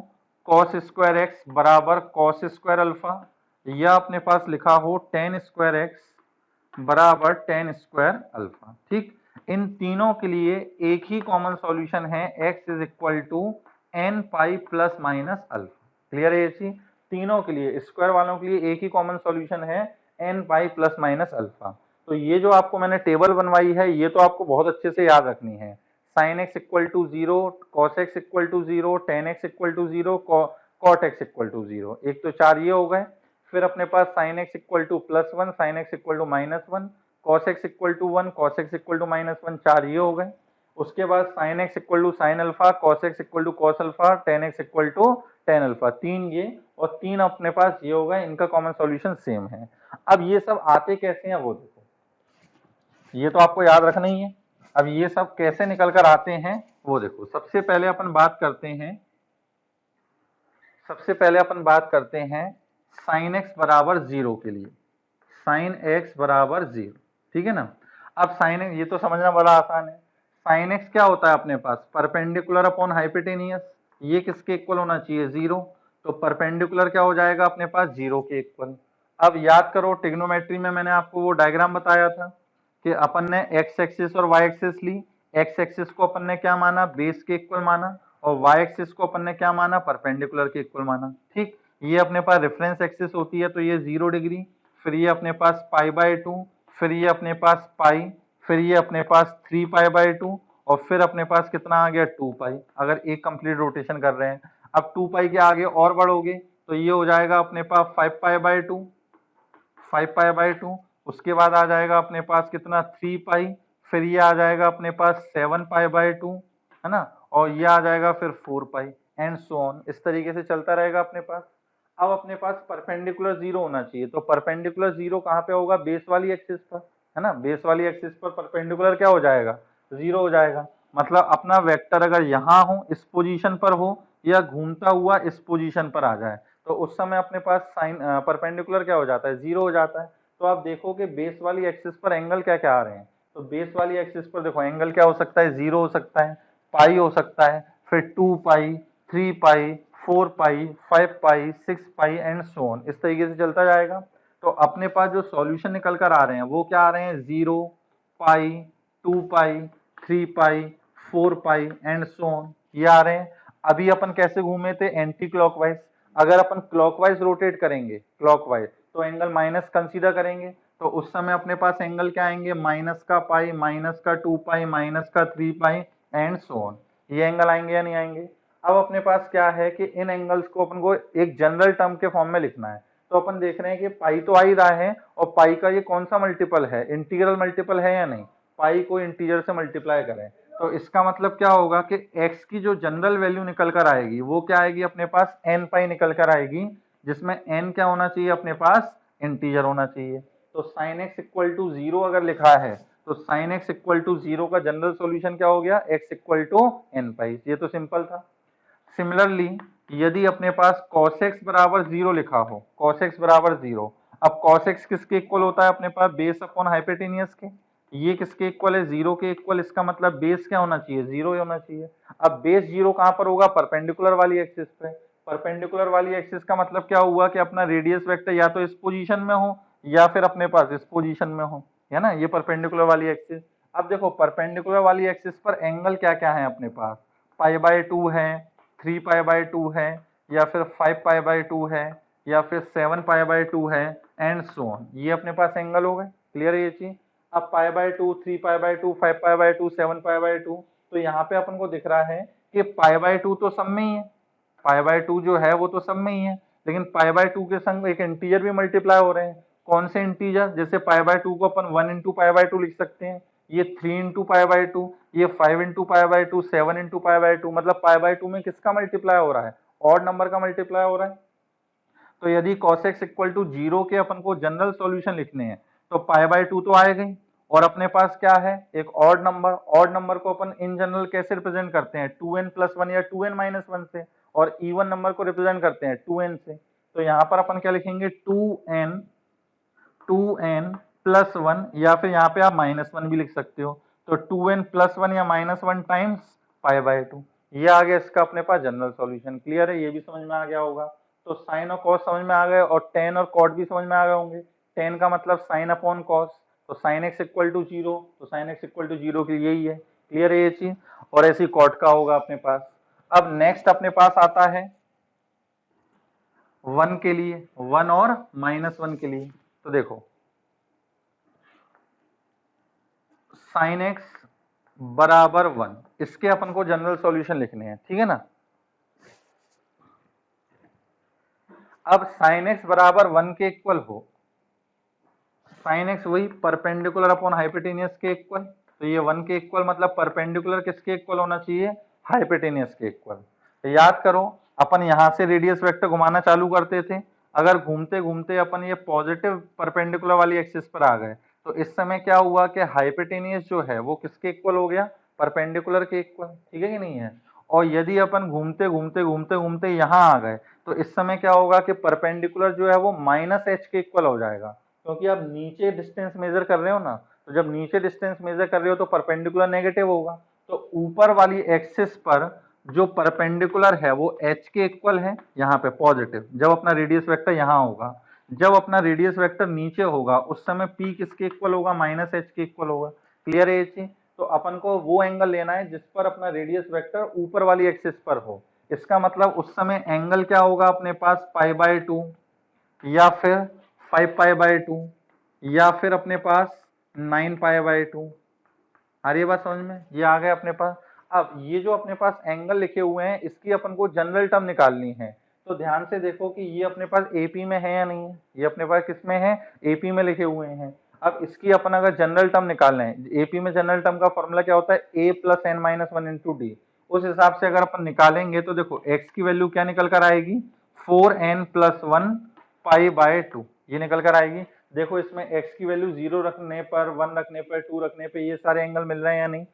कॉस स्क्वायर एक्स बराबर कॉस स्क्वायर अल्फा, या अपने पास लिखा हो टेन स्क्वायर एक्स बराबर टेन स्क्वायर अल्फा। ठीक, इन तीनों के लिए एक ही कॉमन सॉल्यूशन है, x is equal to n pi plus minus alpha. Clear है ये चीज? तीनों के लिए, स्क्वायर वालों के लिए एक ही कॉमन सॉल्यूशन है n pi plus minus alpha. तो ये जो आपको मैंने टेबल बनवाई है ये तो आपको बहुत अच्छे से याद रखनी है। Sine x equal to 0, cos x equal to 0, tan x equal to 0, cot x equal to 0। एक तो चार ये हो गए। फिर अपने पास sine x equal to plus 1, sine x equal to minus 1, cos x equal to 1, cos x equal to minus 1, चार ये हो गए। उसके बाद sine x equal to sine alpha, cos x equal to cos alpha, tan x equal to tan alpha, तीन ये और तीन अपने पास ये हो गए, इनका कॉमन सॉल्यूशन सेम है। अब ये सब आते कैसे हैं वो देखो, ये तो आपको याद रखना ही है। अब ये सब कैसे निकल कर आते हैं वो देखो। सबसे पहले अपन बात करते हैं साइन एक्स बराबर 0 के लिए। साइन एक्स बराबर 0, ठीक है ना। अब साइन एक्स ये तो समझना बड़ा आसान है। साइन एक्स क्या होता है अपने पास, परपेंडिकुलर अपॉन हाइपोटेनियस। ये किसके इक्वल होना चाहिए, 0। तो परपेंडिकुलर क्या हो जाएगा अपने पास, 0 के इक्वल। अब याद करो ट्रिग्नोमेट्री में मैंने आपको वो डायग्राम बताया था कि अपन ने एक्स एक्सिस और वाई एक्सिस ली। एक्स एक्सिस को अपन ने क्या माना, बेस के इक्वल माना, और वाई एक्सिस को अपन ने क्या माना, परपेंडिकुलर के इक्वल माना। ठीक, ये अपने पास रेफरेंस एक्सिस होती है तो ये 0 डिग्री, फिर ये अपने पास पाई बाय 2, फिर ये अपने पास पाई, फिर ये अपने पास 3 पाई बाय 2, और फिर अपने पास कितना आ गया 2 पाई, अगर एक कंप्लीट रोटेशन कर रहे हैं। अब 2 पाई के आगे और बढ़ोगे तो ये हो जाएगा अपने पास 5 पाई बाय 2, 5 पाई बाय 2। उसके बाद आ जाएगा अपने पास कितना, 3 पाई, फिर ये आ जाएगा अपने पास 7 पाई बाय 2, है ना, और ये आ जाएगा फिर 4 पाई एंड सो ऑन। इस तरीके से चलता रहेगा अपने पास। अब अपने पास परपेंडिकुलर 0 होना चाहिए, तो परपेंडिकुलर 0 कहाँ पे होगा, बेस वाली एक्सिस पर, है ना। बेस वाली एक्सिस पर परपेंडिकुलर क्या हो जाएगा, 0 हो जाएगा। मतलब अपना वेक्टर अगर यहाँ हो, इस पोजीशन पर हो, या घूमता हुआ इस पोजीशन पर आ जाए, तो उस समय अपने पास साइन परपेंडिकुलर क्या हो जाता है, 0 हो जाता है। तो आप देखो कि बेस वाली एक्सिस पर एंगल क्या क्या आ रहे हैं। तो बेस वाली एक्सिस पर देखो एंगल क्या हो सकता है, 0 हो सकता है, पाई हो सकता है, फिर 2 पाई, 3 पाई, 4 पाई, 5 pi, 6 pi and so on. इस तरीके से चलता जाएगा। तो अपने पास जो सॉल्यूशन निकल कर आ रहे हैं वो क्या आ रहे हैं, 0 पाई, 2 पाई, 3 पाई, 4 पाई एंड सो ऑन, ये आ रहे हैं। अभी अपन कैसे घूमे थे, एंटी क्लॉकवाइज। अगर अपन क्लॉकवाइज रोटेट करेंगे, क्लॉकवाइज, तो एंगल माइनस कंसीडर करेंगे, तो उस समय अपने पास एंगल क्या आएंगे, माइनस का पाई, माइनस का 2 पाई, माइनस का 3 पाई एंड सो ऑन। ये एंगल आएंगे या नहीं आएंगे। अब अपने पास क्या है कि इन एंगल्स को अपन को एक जनरल टर्म के फॉर्म में लिखना है। तो अपन देख रहे हैं कि पाई तो आ ही रहा है, और पाई का ये कौन सा मल्टीपल है, इंटीग्रल मल्टीपल है या नहीं। पाई को इंटीजर से मल्टीप्लाई करें तो इसका मतलब क्या होगा कि x की जो जनरल वैल्यू निकल कर आएगी वो क्या आएगी, अपने पास n पाई निकल कर आएगी, जिसमें n क्या होना चाहिए, अपने पास इंटीजर होना चाहिए। तो साइन एक्स इक्वल टू 0 अगर लिखा है तो साइन एक्स इक्वल टू 0 का जनरल सॉल्यूशन क्या हो गया, x equal to n pi. ये तो सिंपल था। सिमिलरली यदि अपने पास cos x बराबर 0 लिखा हो, cos x बराबर 0, अब cos x किसके इक्वल होता है, अपने पास बेस अपॉन हाइपोटेनियस के। ये किसके इक्वल है, 0 के इक्वल। इसका मतलब बेस क्या होना चाहिए, 0 होना चाहिए। अब बेस 0 कहां पर होगा, परपेंडिकुलर वाली एक्सिस पे। परपेंडिकुलर वाली एक्सिस का मतलब क्या हुआ कि अपना रेडियस वेक्टर या तो इस पोजीशन में हो या फिर अपने पास इस पोजीशन में हो, है ना, ये परपेंडिकुलर वाली एक्सिस। अब देखो परपेंडिकुलर वाली एक्सिस पर एंगल क्या क्या है अपने पास, पाई बाय 2 है, 3 पाई बाय 2 है, या फिर 5 पाई बाय 2 है, या फिर 7 पाई बाय 2 है एंड सो ऑन। ये अपने पास एंगल हो गए, क्लियर है ये चीज। अब पाई by 2, 3 pi by 2, 5 pi by 2, 7 pi by 2, तो यहाँ पे अपन को दिख रहा है कि पाई बाय 2 तो सब में ही है, पाई बाय 2 जो है वो तो सब में ही है, लेकिन पाई बाय 2 के संग एक इंटीजर भी मल्टीप्लाई हो रहे हैं। कौन से इंटीजर, जैसे पाई बाय 2 को अपन 1 इंटू पाई बाय 2 लिख सकते हैं, ये 3 इंटू पाई बाय 2, ये 5 into pi by 2, 7 into pi by 2, मतलब पाई बाय 2 में किसका मल्टीप्लाई हो रहा है, ऑड नंबर का मल्टीप्लाई हो रहा है। तो यदि cos x इक्वल टू 0 के अपन को जनरल सॉल्यूशन लिखने हैं तो पाई बाय 2 तो आएगा ही, और अपने पास क्या है, एक ऑड नंबर। ऑड नंबर को अपन इन जनरल कैसे रिप्रेजेंट करते हैं, 2n प्लस 1 या 2n माइनस 1 से, और इवन नंबर को रिप्रेजेंट करते हैं 2n से। तो यहाँ पर अपन क्या लिखेंगे, 2n प्लस 1, या फिर यहाँ पे आप माइनस 1 भी लिख सकते हो। तो 2n प्लस 1 या माइनस 1 टाइम्स पाई बाय 2, ये आ गया इसका अपने पास जनरल सॉल्यूशन। क्लियर है, ये भी समझ में आ गया होगा। तो साइन और कॉस समझ में आ गए, और टेन और कॉट भी समझ में आ गए होंगे। टेन का मतलब साइन अपॉन कॉस, तो साइन एक्स इक्वल टू 0, तो साइन एक्स इक्वल टू 0 के लिए यही है। क्लियर है ये चीज, और ऐसी कॉट का होगा अपने पास। अब नेक्स्ट अपने पास आता है 1 के लिए, 1 और -1 के लिए। तो देखो साइन एक्स बराबर 1, इसके अपन को जनरल सॉल्यूशन लिखने हैं, ठीक है ना। अब साइन एक्स बराबर 1 के इक्वल हो, साइन एक्स वही परपेंडिकुलर अपॉन हाइपोटेनियस के इक्वल, तो ये 1 के इक्वल मतलब परपेंडिकुलर किसके इक्वल होना चाहिए, हाइपोटेनियस के इक्वल। तो याद करो अपन यहां से रेडियस वेक्टर घुमाना चालू करते थे, अगर घूमते घूमते अपन ये पॉजिटिव परपेंडिकुलर वाली एक्सिस पर आ गए तो इस समय क्या हुआ कि हाइपोटेनियस जो है वो किसके इक्वल हो गया, परपेंडिकुलर के इक्वल, ठीक है कि नहीं है। और यदि अपन घूमते घूमते घूमते घूमते यहाँ आ गए तो इस समय क्या होगा कि परपेंडिकुलर जो है वो -h के इक्वल हो जाएगा, क्योंकि आप नीचे डिस्टेंस मेजर कर रहे हो ना, तो जब नीचे डिस्टेंस मेजर कर रहे हो तो परपेंडिकुलर नेगेटिव होगा, तो ऊपर वाली एक्सिस पर जो परपेंडिकुलर है वो h के इक्वल है, यहाँ पे पॉजिटिव, जब अपना रेडियस वेक्टर यहाँ होगा। जब अपना रेडियस वेक्टर नीचे होगा उस समय p किसके इक्वल होगा, -h के इक्वल होगा। क्लियर है ये चीज। तो अपन को वो एंगल लेना है जिस पर अपना रेडियस वेक्टर ऊपर वाली एक्सिस पर हो, इसका मतलब उस समय एंगल क्या होगा अपने पास, π/2 या फिर 5π/2 या फिर अपने पास 9π/2। आ रही है बात समझ में, ये आ गए अपने पास। अब ये जो अपने पास एंगल लिखे हुए हैं इसकी अपन को जनरल टर्म निकालनी है, तो ध्यान से देखो कि ये अपने पास एपी में है या नहीं है, ये अपने पास किस में है, एपी में लिखे हुए हैं। अब इसकी अपन अगर जनरल टर्म निकालना है, एपी में जनरल टर्म का फॉर्मूला क्या होता है, a + n - 1 इंटू डी। उस हिसाब से अगर अपन निकालेंगे तो देखो x की वैल्यू क्या निकल कर आएगी, 4n + 1 π/2 ये निकल कर आएगी। देखो इसमें x की वैल्यू 0 रखने पर, 1 रखने पर, 2 रखने पे ये सारे एंगल मिल रहे हैं या नहीं।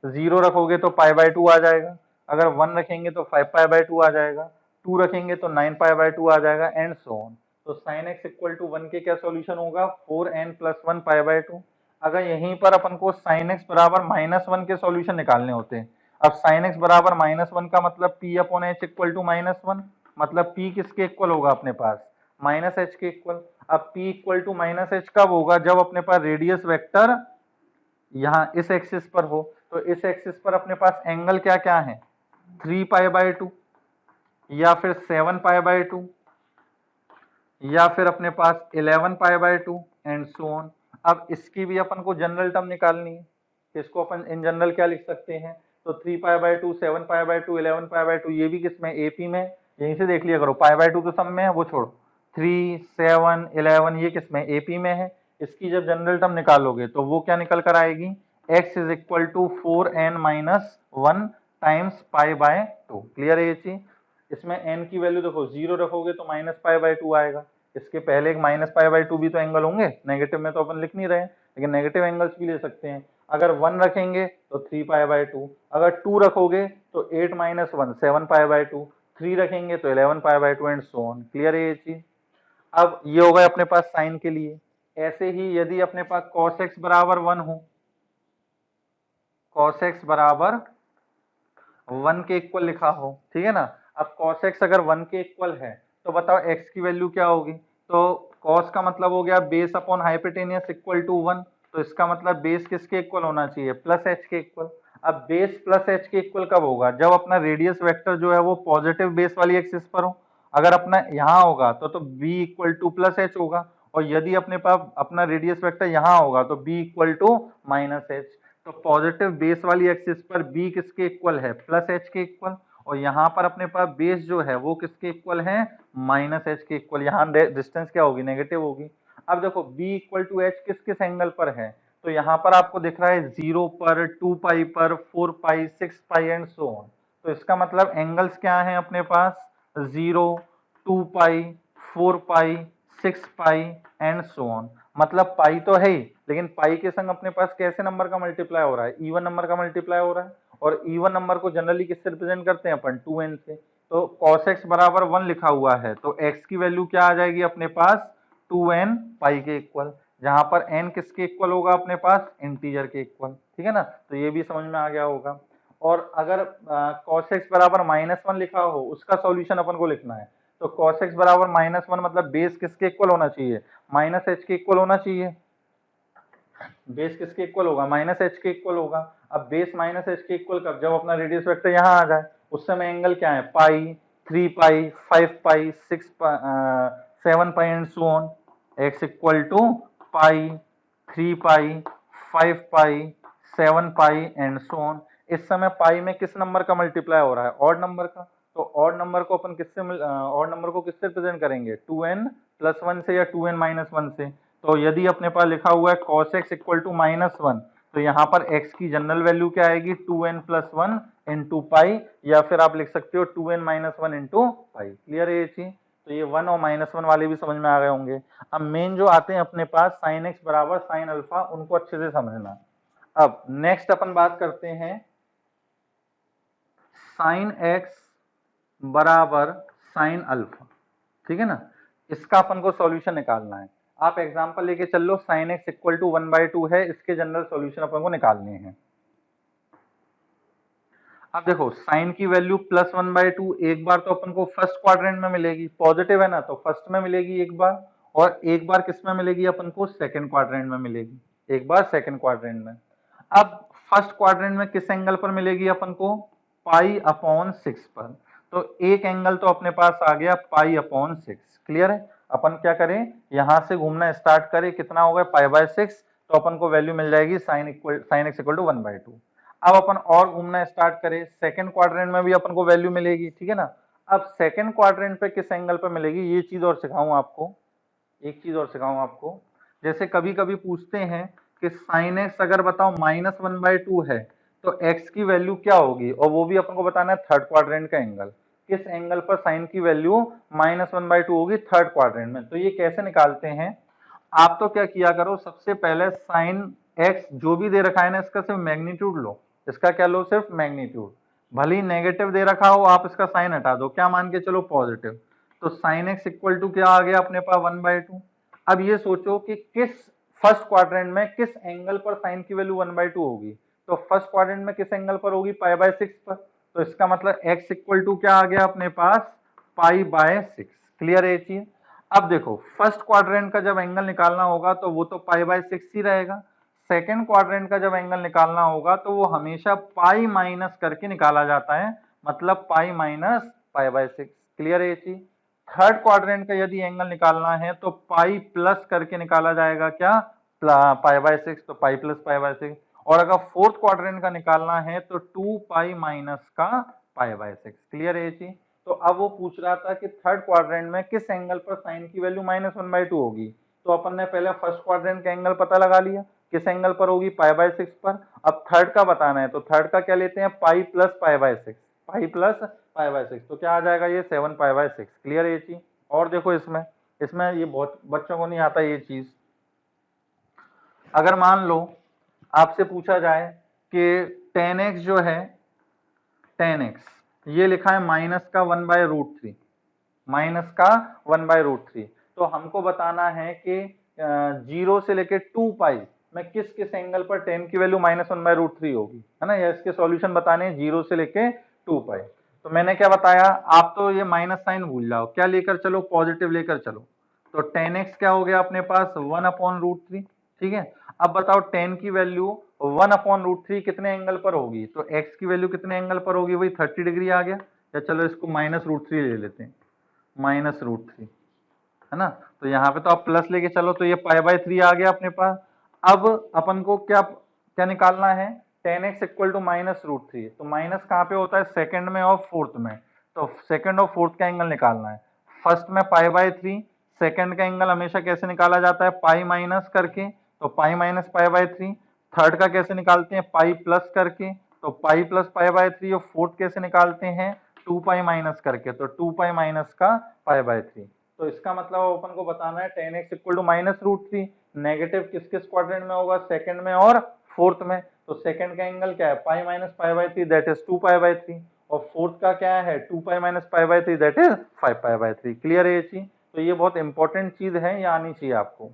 0 रखोगे तो π/2 आ जाएगा, अगर 1 रखेंगे तो 5π/2 आ जाएगा, 2 रखेंगे तो 9π/2 आ जाएगा, एंड सो ऑन। तो sin x = 1 के क्या सॉल्यूशन होगा, 4n + 1 π/2। अगर यहीं पर अपन को sin x बराबर -1 के सॉल्यूशन निकालने होते हैं, अब sin x बराबर -1 का मतलब p/h = -1, मतलब p किसके इक्वल होगा अपने पास, -h के इक्वल। अब p = -h कब होगा, जब अपने पास रेडियस वेक्टर यहाँ इस एक्सिस पर हो, तो इस एक्सिस पर अपने पास एंगल क्या क्या है, 3π/2 या फिर 7π/2 या फिर अपने पास 11π/2 एंड सो ऑन। अब इसकी भी अपन को जनरल टर्म निकालनी है, इसको अपन इन जनरल क्या लिख सकते हैं, तो 3π/2 7π/2 11π/2 ये भी किसमें, एपी में, यहीं से देख लिया करो, π/2 तो सब में है वो छोड़ो, 3 7 11 ये किसमें, एपी में है। इसकी जब जनरल टर्म निकालोगे तो वो क्या निकल कर आएगी, x = 4n - 1 टाइम्स π/2। क्लियर है ये चीज। इसमें n की वैल्यू देखो 0 रखोगे तो -π/2 आएगा, इसके पहले एक -π/2 भी तो एंगल होंगे, नेगेटिव में तो अपन लिख नहीं रहे हैं, लेकिन नेगेटिव एंगल्स भी ले सकते हैं। अगर 1 रखेंगे तो 3π/2, अगर 2 रखोगे तो 8 - 1 7π/2, 3 रखेंगे तो 11π/2 एंड सो ऑन। क्लियर है ये चीज। अब ये हो गए अपने पास साइन के लिए। ऐसे ही यदि अपने पास cos x बराबर 1 हो, cos x बराबर 1 के इक्वल लिखा हो, ठीक है ना। अब cos x अगर 1 के इक्वल है तो बताओ x की वैल्यू क्या होगी, तो cos का मतलब हो गया बेस अपॉन हाइपोटेनियस = 1, तो इसका मतलब बेस किसके इक्वल होना चाहिए, +h के इक्वल। अब बेस +h के इक्वल कब होगा, जब अपना रेडियस वेक्टर जो है वो पॉजिटिव बेस वाली एक्सिस पर हो। अगर अपना यहाँ होगा तो b = +h होगा, और यदि अपने पास अपना रेडियस वेक्टर यहाँ होगा तो b = -h। तो पॉजिटिव बेस वाली एक्सिस पर b किसके इक्वल है, +h के इक्वल, और यहाँ पर अपने पास बेस जो है वो किसके इक्वल है, -h के इक्वल। यहाँ डिस्टेंस क्या होगी, नेगेटिव होगी। अब देखो b = h किस किस एंगल पर है, तो यहाँ पर आपको दिख रहा है 0 पर, 2π पर, 4π 6π एंड सो ऑन। तो इसका मतलब एंगल्स क्या है अपने पास, 0 2π 4π 6π एंड सो ऑन। मतलब पाई तो है ही, लेकिन पाई के संग अपने पास कैसे नंबर का मल्टीप्लाई हो रहा है, इवन नंबर का मल्टीप्लाई हो रहा है, और इवन नंबर को जनरली किससे रिप्रेजेंट करते हैं अपन, 2n से। तो cos x बराबर 1 लिखा हुआ है तो x की वैल्यू क्या आ जाएगी अपने पास, 2n पाई के इक्वल, जहां पर n किसके इक्वल होगा अपने पास, इंटीजर के इक्वल। ठीक है ना, तो ये भी समझ में आ गया होगा। और अगर cos x बराबर -1 लिखा हो उसका सॉल्यूशन अपन को लिखना है, तो cos x बराबर -1 मतलब बेस किसके इक्वल होना चाहिए, -h के इक्वल होना चाहिए। बेस किसके इक्वल होगा, -h के इक्वल होगा। अब बेस -h के इक्वल कब, जब अपना रेडियस वेक्टर यहाँ आ जाए, उस समय एंगल क्या है, pi 3 pi, 5 pi, 6 7 pi and so on. x equal to pi, 3 pi, 5 pi, 7 pi and so on. इस समय पाई में किस नंबर का मल्टीप्लाई हो रहा है? ऑड नंबर का। तो ऑड नंबर को अपन किससे ऑड नंबर को किससे रिप्रेजेंट करेंगे? 2n प्लस 1 से या 2n माइनस 1 से। तो यदि अपने पास लिखा हुआ है cos x इक्वल टू -1, तो यहाँ पर x की जनरल वैल्यू क्या आएगी? 2n प्लस 1 इंटू पाई, या फिर आप लिख सकते हो 2n minus 1 into pi. Clear है ये चीज? तो ये 1 और -1 वाले भी समझ में आ गए होंगे। अब मेन जो आते हैं अपने पास sin x बराबर sin अल्फा, उनको अच्छे से समझना। अब नेक्स्ट अपन बात करते हैं sin x बराबर sin अल्फा। ठीक है ना? इसका अपन को सॉल्यूशन निकालना है। आप एग्जांपल लेके चल लो, sin x इक्वल टू 1/2 है, इसके जनरल सॉल्यूशन अपन को निकालने हैं। अब देखो साइन की वैल्यू प्लस 1/2 एक बार तो अपन को फर्स्ट क्वाड्रेंट में मिलेगी, पॉजिटिव है ना, तो फर्स्ट में मिलेगी एक बार, और एक बार किस में मिलेगी अपन को? सेकंड क्वाड्रेंट में मिलेगी, एक बार सेकंड क्वाड्रेंट में। अब फर्स्ट क्वाड्रेंट में किस एंगल पर मिलेगी अपन को? पाई अपॉन 6 पर। तो एक एंगल तो अपने पास आ गया पाई अपॉन 6। क्लियर है? अपन क्या करें, यहां से घूमना स्टार्ट करें, कितना हो गया? पाई/6। तो अपन को वैल्यू मिल जाएगी sin x इक्वल टू 1/2। अब अपन और घूमना स्टार्ट करें, सेकंड क्वाड्रेंट में भी अपन को वैल्यू मिलेगी। ठीक है ना? अब सेकंड क्वाड्रेंट पे किस एंगल पे मिलेगी, ये चीज और सिखाऊं आपको, एक चीज और सिखाऊं आपको। जैसे कभी कभी पूछते हैं कि साइन एक्स अगर बताओ -1/2 है, तो एक्स की वैल्यू क्या होगी, और वो भी अपन को बताना है थर्ड क्वाड्रेंट का एंगल। किस एंगल पर साइन की वैल्यू -1/2 होगी? थर्ड क्वाड्रेंट में। तो ये कैसे निकालते हैं? आप तो क्या किया करो, सबसे पहले साइन एक्स जो भी दे रखा है ना, इसका सिर्फ मैग्नीट्यूड लो। इसका क्या लो? सिर्फ मैग्नीट्यूड। भले ही नेगेटिव दे रखा हो, आप इसका साइन हटा दो, क्या मान के चलो? पॉजिटिव। तो साइन एक्स इक्वल टू क्या आ गया अपने पास? 1/2। अब ये सोचो कि किस फर्स्ट क्वाड्रेंट में किस एंगल पर साइन की वैल्यू 1/2 होगी। तो फर्स्ट क्वाड्रेंट में किस एंगल पर होगी? पाई/6 पर। तो इसका मतलब x इक्वल टू क्या आ गया अपने पास? पाई/6। क्लियर है ये चीज? अब देखो फर्स्ट क्वाड्रेंट का जब एंगल निकालना होगा तो वो तो पाई/6 ही रहेगा। सेकंड क्वाड्रेंट का जब एंगल निकालना होगा तो वो हमेशा पाई माइनस करके निकाला जाता है, मतलब पाई माइनस पाई/6। क्लियर है ये चीज? थर्ड क्वाड्रेंट का यदि एंगल निकालना है तो पाई प्लस करके निकाला जाएगा, क्या? पाई/6, तो पाई प्लस पाई/6। और अगर फोर्थ क्वाड्रेंट का निकालना है तो 2 पाई माइनस का पाई/6। क्लियर है ये चीज? तो अब वो पूछ रहा था कि थर्ड क्वाड्रेंट में किस एंगल पर साइन की वैल्यू -1/2 होगी। तो अपन ने पहले फर्स्ट क्वाड्रेंट का एंगल पता लगा लिया, किस एंगल पर होगी? पाई/6 पर। अब थर्ड का बताना है, तो थर्ड का क्या लेते हैं? Pi plus pi, pi plus pi. तो क्या आ जाएगा ये? 7 पाई/6। क्लियर है ये चीज? और देखो इसमें इसमें ये बहुत बच्चों को नहीं आता ये चीज। अगर मान लो आपसे पूछा जाए कि tan x जो है, tan x ये लिखा है माइनस का 1/√3, माइनस का 1/√3। तो हमको बताना है कि 0 से लेके 2 पाई में किस किस एंगल पर tan की वैल्यू -1/√3 होगी, है ना? या इसके सॉल्यूशन बताने हैं 0 से लेके 2 पाई। तो मैंने क्या बताया, आप तो ये माइनस साइन भूल जाओ, क्या लेकर चलो? पॉजिटिव लेकर चलो। तो tan x क्या हो गया अपने पास? 1/√3। ठीक है? अब बताओ tan की वैल्यू 1/√3 कितने एंगल पर होगी? तो x की वैल्यू कितने एंगल पर होगी? वही 30 डिग्री आ गया। या चलो इसको -√3 ले लेते हैं, -√3, है ना? तो यहाँ पे तो आप प्लस लेके चलो, तो ये पाई/3 आ गया अपने पास। अब अपन को क्या क्या निकालना है? tan x equal to -√3। तो माइनस कहाँ पे होता है? सेकंड में और फोर्थ में। तो सेकंड और फोर्थ का एंगल निकालना है। फर्स्ट में पाई/3, सेकंड का एंगल हमेशा कैसे निकाला जाता है? पाई माइनस करके, तो पाई माइनस पाई/3। थर्ड का कैसे निकालते हैं? पाई प्लस करके, तो पाई प्लस पाई/3। और फोर्थ कैसे निकालते हैं? 2 पाई माइनस करके, तो 2 पाई माइनस का पाई/3। तो इसका मतलब अपन को बताना है tan x equal to -√3। Negative किस किस क्वाड्रेंट में होगा? सेकंड में और फोर्थ में। तो सेकंड का एंगल क्या है? Pi minus pi, that is 2 pi. और फोर्थ का क्या है? 2 pi minus pi, that is 5 pi. Clear है ये चीज? तो ये बहुत इंपॉर्टेंट चीज है, ये आनी चाहिए आपको।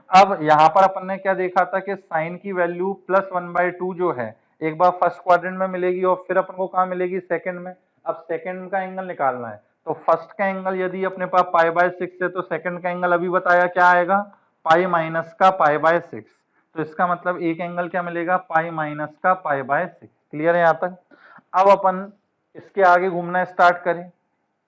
अब यहाँ पर अपन ने क्या देखा था कि साइन की वैल्यू +1/2 जो है, एक बार फर्स्ट क्वाड्रेंट में मिलेगी और फिर अपन को कहाँ मिलेगी? सेकंड में। अब सेकंड का एंगल निकालना है, तो फर्स्ट का एंगल यदि अपने पास पाई/6 है, तो सेकंड का एंगल अभी बताया क्या आएगा? पाई माइनस का पाई/6। तो इसका मतलब एक एंगल क्या मिलेगा? पाई माइनस का पाई/6। क्लियर है यहाँ तक? अब अपन इसके आगे घूमना स्टार्ट करें,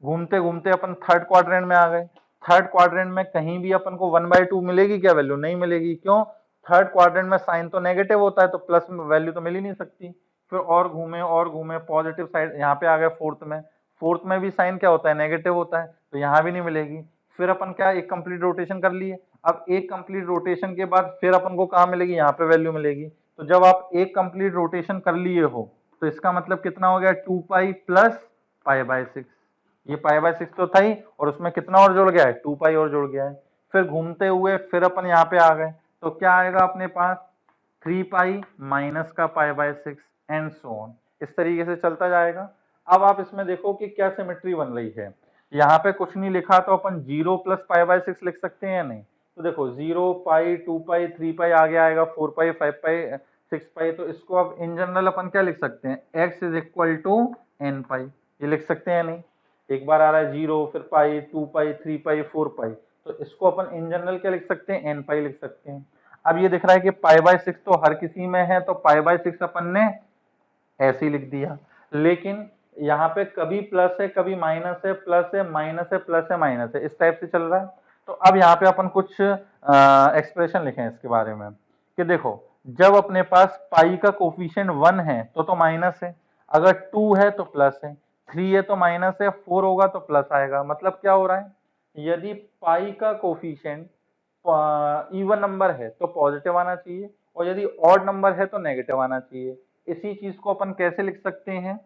घूमते घूमते अपन थर्ड क्वाड्रेंट में आ गए। थर्ड क्वाड्रेंट में कहीं भी अपन को 1/2 मिलेगी क्या वैल्यू? नहीं मिलेगी। क्यों? थर्ड क्वाड्रेंट में साइन तो नेगेटिव होता है, तो प्लस में वैल्यू तो मिल ही नहीं सकती। फिर और घूमे पॉजिटिव साइड, यहाँ पे आ गए फोर्थ में। फोर्थ में भी साइन क्या होता है? नेगेटिव होता है, तो यहाँ भी नहीं मिलेगी। फिर अपन क्या, एक कंप्लीट रोटेशन कर लिए। अब एक कंप्लीट रोटेशन के बाद फिर अपन को कहाँ मिलेगी? यहाँ पे वैल्यू मिलेगी। तो जब आप एक कंप्लीट रोटेशन कर लिए हो, तो इसका मतलब कितना हो गया? 2 पाई प्लस पाई/6। ये पाई/6 तो था ही, और उसमें कितना और जुड़ गया है? 2 पाई और जुड़ गया है। फिर घूमते हुए फिर अपन यहाँ पे आ गए, तो क्या आएगा अपने पास? 3 पाई माइनस का पाई/6 एंड सो ऑन। इस तरीके से चलता जाएगा। अब आप इसमें देखो कि क्या सिमेट्री बन रही है। यहाँ पे कुछ नहीं लिखा, तो अपन 0 प्लस पाई/6 लिख सकते हैं या नहीं? तो देखो 0 पाई, 2 पाई, 3 पाई आगे आएगा, 4 पाई, 5 पाई, 6 पाई। तो इसको अब इन जनरल अपन क्या लिख सकते हैं? x is equal to n pi. ये लिख सकते हैं या नहीं? एक बार आ रहा है 0, फिर पाई, 2 पाई, 3 पाई, 4 पाई। तो इसको अपन इन जनरल क्या लिख सकते हैं? n पाई लिख सकते हैं। अब ये दिख रहा है कि पाई/6 तो हर किसी में है, तो पाई/6 अपन ने ऐसे ही लिख दिया। लेकिन यहाँ पे कभी प्लस है, कभी माइनस है, प्लस है, माइनस है, प्लस है, माइनस है, इस टाइप से चल रहा है। तो अब यहाँ पे अपन कुछ एक्सप्रेशन लिखे इसके बारे में कि देखो, जब अपने पास पाई का कोफिशिएंट 1 है तो माइनस है, अगर 2 है तो प्लस है, 3 है तो माइनस है, 4 होगा तो प्लस आएगा। मतलब क्या हो रहा है? यदि पाई का कोफिशिएंट इवन नंबर है तो पॉजिटिव आना चाहिए, और यदि ऑड नंबर है तो नेगेटिव आना चाहिए। इसी चीज को अपन कैसे लिख सकते हैं?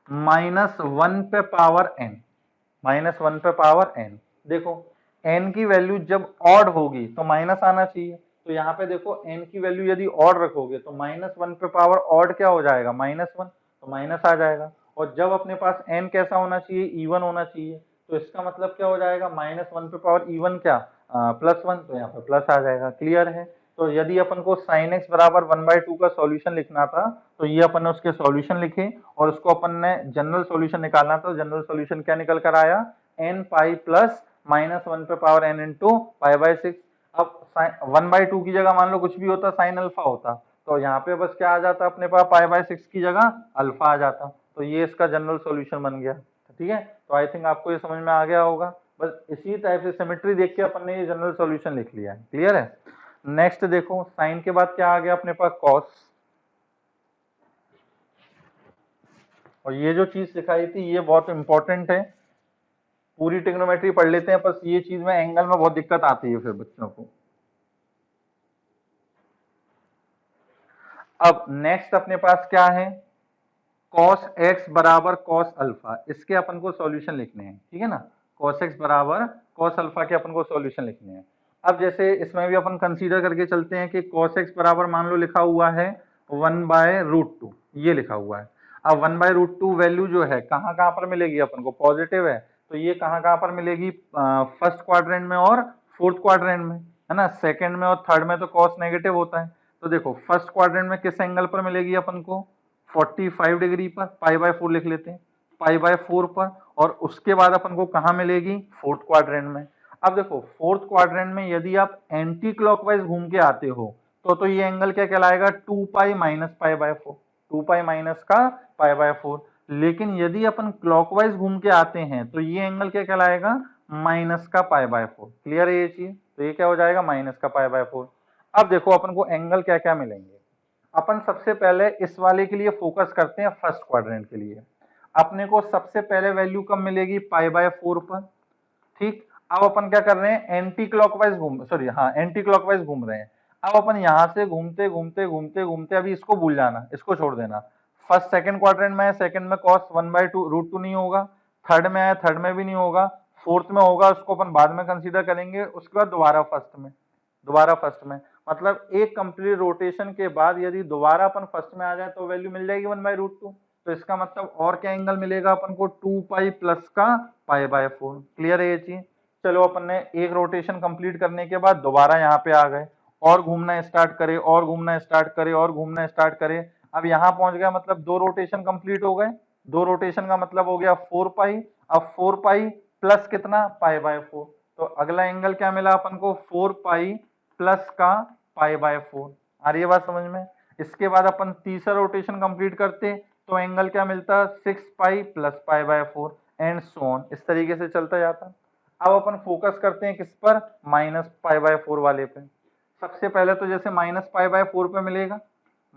-1 पे पावर n। -1 पे पावर n। देखो n की वैल्यू जब ऑड होगी तो माइनस आना चाहिए। तो यहाँ पे देखो n की वैल्यू यदि ऑड रखोगे तो -1 पे पावर ऑड क्या हो जाएगा? -1, तो माइनस आ जाएगा। और जब अपने पास n कैसा होना चाहिए? इवन होना चाहिए। तो इसका मतलब क्या हो जाएगा? -1 पे पावर इवन क्या? +1। तो यहाँ पे प्लस आ जाएगा। क्लियर है? तो यदि अपन को sin x बराबर 1/2 का सॉल्यूशन लिखना था, तो ये अपन ने उसके सॉल्यूशन लिखे, और उसको अपन ने जनरल सॉल्यूशन निकालना था। जनरल सॉल्यूशन क्या निकल कर आया? n पाई प्लस -1 पे पावर n इंटू पाई/6। अब 1/2 की जगह मान लो कुछ भी होता, साइन अल्फा होता, तो यहाँ पे बस क्या आ जाता अपने पास? पाई/6 की जगह अल्फा आ जाता। तो ये इसका जनरल सॉल्यूशन बन गया। ठीक है? तो आई थिंक आपको ये समझ में आ गया होगा। बस इसी टाइप से सिमेट्री देख के अपन ने ये जनरल सॉल्यूशन लिख लिया है। क्लियर है? नेक्स्ट देखो, साइन के बाद क्या आ गया अपने पास? कॉस। और ये जो चीज सिखाई थी ये बहुत इंपॉर्टेंट है। पूरी ट्रिग्नोमेट्री पढ़ लेते हैं, बस ये चीज में एंगल में बहुत दिक्कत आती है फिर बच्चों को। अब नेक्स्ट अपने पास क्या है? cos x बराबर cos अल्फा। इसके अपन को सॉल्यूशन लिखने हैं। ठीक है ना? cos x बराबर cos अल्फा के अपन को सॉल्यूशन लिखने हैं। अब जैसे इसमें भी अपन कंसीडर करके चलते हैं कि cos x बराबर मान लो लिखा हुआ है 1/√2, ये लिखा हुआ है। अब 1/√2 वैल्यू जो है कहाँ कहाँ पर मिलेगी अपन को? पॉजिटिव है, तो ये कहाँ कहाँ पर मिलेगी? फर्स्ट क्वाड्रेंट में और फोर्थ क्वाड्रेंट में, है ना? सेकंड में और थर्ड में तो cos नेगेटिव होता है। तो देखो फर्स्ट क्वाड्रेंट में किस एंगल पर मिलेगी अपन को? 45 डिग्री पर, पाई/4 लिख लेते हैं, पाई/4 पर। और उसके बाद अपन को कहाँ मिलेगी? फोर्थ क्वाड्रेंट में। अब देखो फोर्थ क्वाड्रेंट में यदि आप एंटी क्लॉकवाइज घूम के आते हो तो ये एंगल क्या कहलाएगा? 2 पाई माइनस पाई/4, 2 पाई माइनस का पाई/4। लेकिन यदि अपन क्लॉकवाइज घूम के आते हैं तो ये एंगल क्या कहलाएगा? माइनस का पाई/4। क्लियर है ये चीज? तो ये क्या हो जाएगा? माइनस का पाई/4। अब देखो अपन को एंगल क्या क्या मिलेंगे। अपन सबसे पहले इस वाले के लिए फोकस करते हैं, फर्स्ट क्वाड्रेंट के लिए। अपने को सबसे पहले वैल्यू कब मिलेगी? पाई/4 पर। ठीक। अब अपन क्या कर रहे हैं? एंटी क्लॉकवाइज घूम रहे हैं। अब अपन यहां से घूमते घूमते घूमते घूमते, अभी इसको भूल जाना, इसको छोड़ देना। फर्स्ट सेकंड क्वाड्रेंट में है, सेकंड में cos 1/2√2 नहीं होगा, थर्ड में है, थर्ड में भी नहीं होगा, फोर्थ में होगा, उसको अपन बाद में कंसीडर करेंगे। उसके बाद दोबारा फर्स्ट में, मतलब एक कंप्लीट रोटेशन के बाद यदि दोबारा अपन फर्स्ट में आ जाए तो वैल्यू मिल जाएगी 1/√2। तो इसका मतलब और क्या एंगल मिलेगा अपन को? 2 पाई प्लस का पाई/4। क्लियर है ये चीज? चलो अपन ने एक रोटेशन कंप्लीट करने के बाद दोबारा यहाँ पे आ गए, और घूमना स्टार्ट करे, और घूमना स्टार्ट करे, और घूमना स्टार्ट करे। अब यहाँ पहुंच गया, मतलब 2 रोटेशन कंप्लीट हो गए। 2 रोटेशन का मतलब हो गया 4 पाई। अब 4 पाई प्लस कितना? पाई/4। तो अगला एंगल क्या मिला अपन को? 4 पाई प्लस का पाई/4। आ रही है बात समझ में? इसके बाद अपन तीसरा रोटेशन कंप्लीट करते तो एंगल क्या मिलता? 6 pi plus pi. And so on, इस तरीके से चलता जाता। अब अपन फोकस करते हैं किस पर, माइनस पाई बाय 4 वाले पे। सबसे पहले तो जैसे माइनस पाई बाय 4 पे मिलेगा,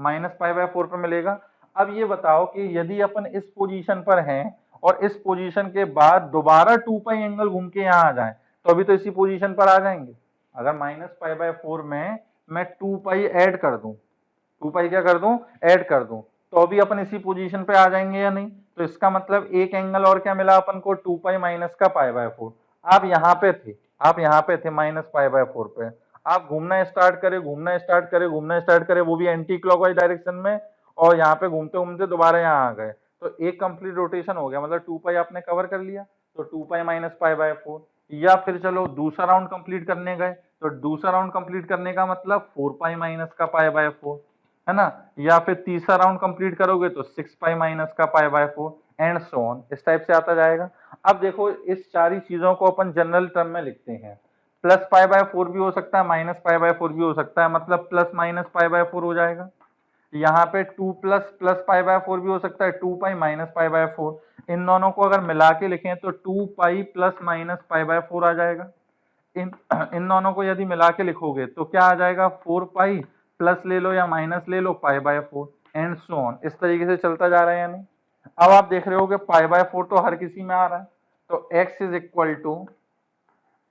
माइनस पाई बाय 4 पे मिलेगा। अब ये बताओ कि यदि अपन इस पोजीशन पर हैं और इस पोजीशन के बाद दोबारा 2 पाई एंगल घूम के यहाँ आ जाए तो अभी तो इसी पोजीशन पर आ जाएंगे। अगर माइनस पाई बाय 4 में मैं 2 पाई ऐड कर दूं, 2 पाई क्या कर दूं, ऐड कर दूं, तो अभी अपन इसी पोजीशन पे आ जाएंगे या नहीं। तो इसका मतलब एक एंगल और क्या मिला अपन को, 2 पाई माइनस का पाई बाय 4। आप यहाँ पे थे, आप यहाँ पे थे माइनस पाई बाय 4 पे, आप घूमना स्टार्ट करे, घूमना स्टार्ट करे, घूमना स्टार्ट करे, वो भी एंटी क्लॉकवाइज डायरेक्शन में, और यहाँ पे घूमते घूमते दोबारा यहाँ आ गए, तो एक कंप्लीट रोटेशन हो गया, मतलब 2 पाई आपने कवर कर लिया, तो 2 पाई माइनस पाई बाय 4। या फिर चलो दूसरा राउंड कंप्लीट करने गए, तो दूसरा राउंड कंप्लीट करने का मतलब 4 पाई माइनस का पाई बाय 4, है ना। या फिर तीसरा राउंड कंप्लीट करोगे तो 6 पाई माइनस का पाई बाय 4 एंड सो ऑन, इस टाइप से आता जाएगा। अब देखो इस सारी चीजों को अपन जनरल टर्म में लिखते हैं, प्लस पाई बाय 4 भी हो सकता है, माइनस पाई बाय 4 भी हो सकता है, मतलब प्लस माइनस पाई बाय 4 हो जाएगा। यहाँ पे 2 प्लस प्लस पाई बाय 4 भी हो सकता है, 2 पाई माइनस पाई बाय 4। इन दोनों को अगर मिला के लिखें तो 2 पाई प्लस माइनस पाई बाय 4 आ जाएगा। इन इन दोनों को यदि मिला के लिखोगे तो क्या आ जाएगा, 4 पाई प्लस ले लो या माइनस ले लो pi by 4 and so on, इस तरीके से चलता जा रहा है या नहीं। अब आप देख रहे हो कि पाई बाय 4 तो हर किसी में आ रहा है, तो x is equal to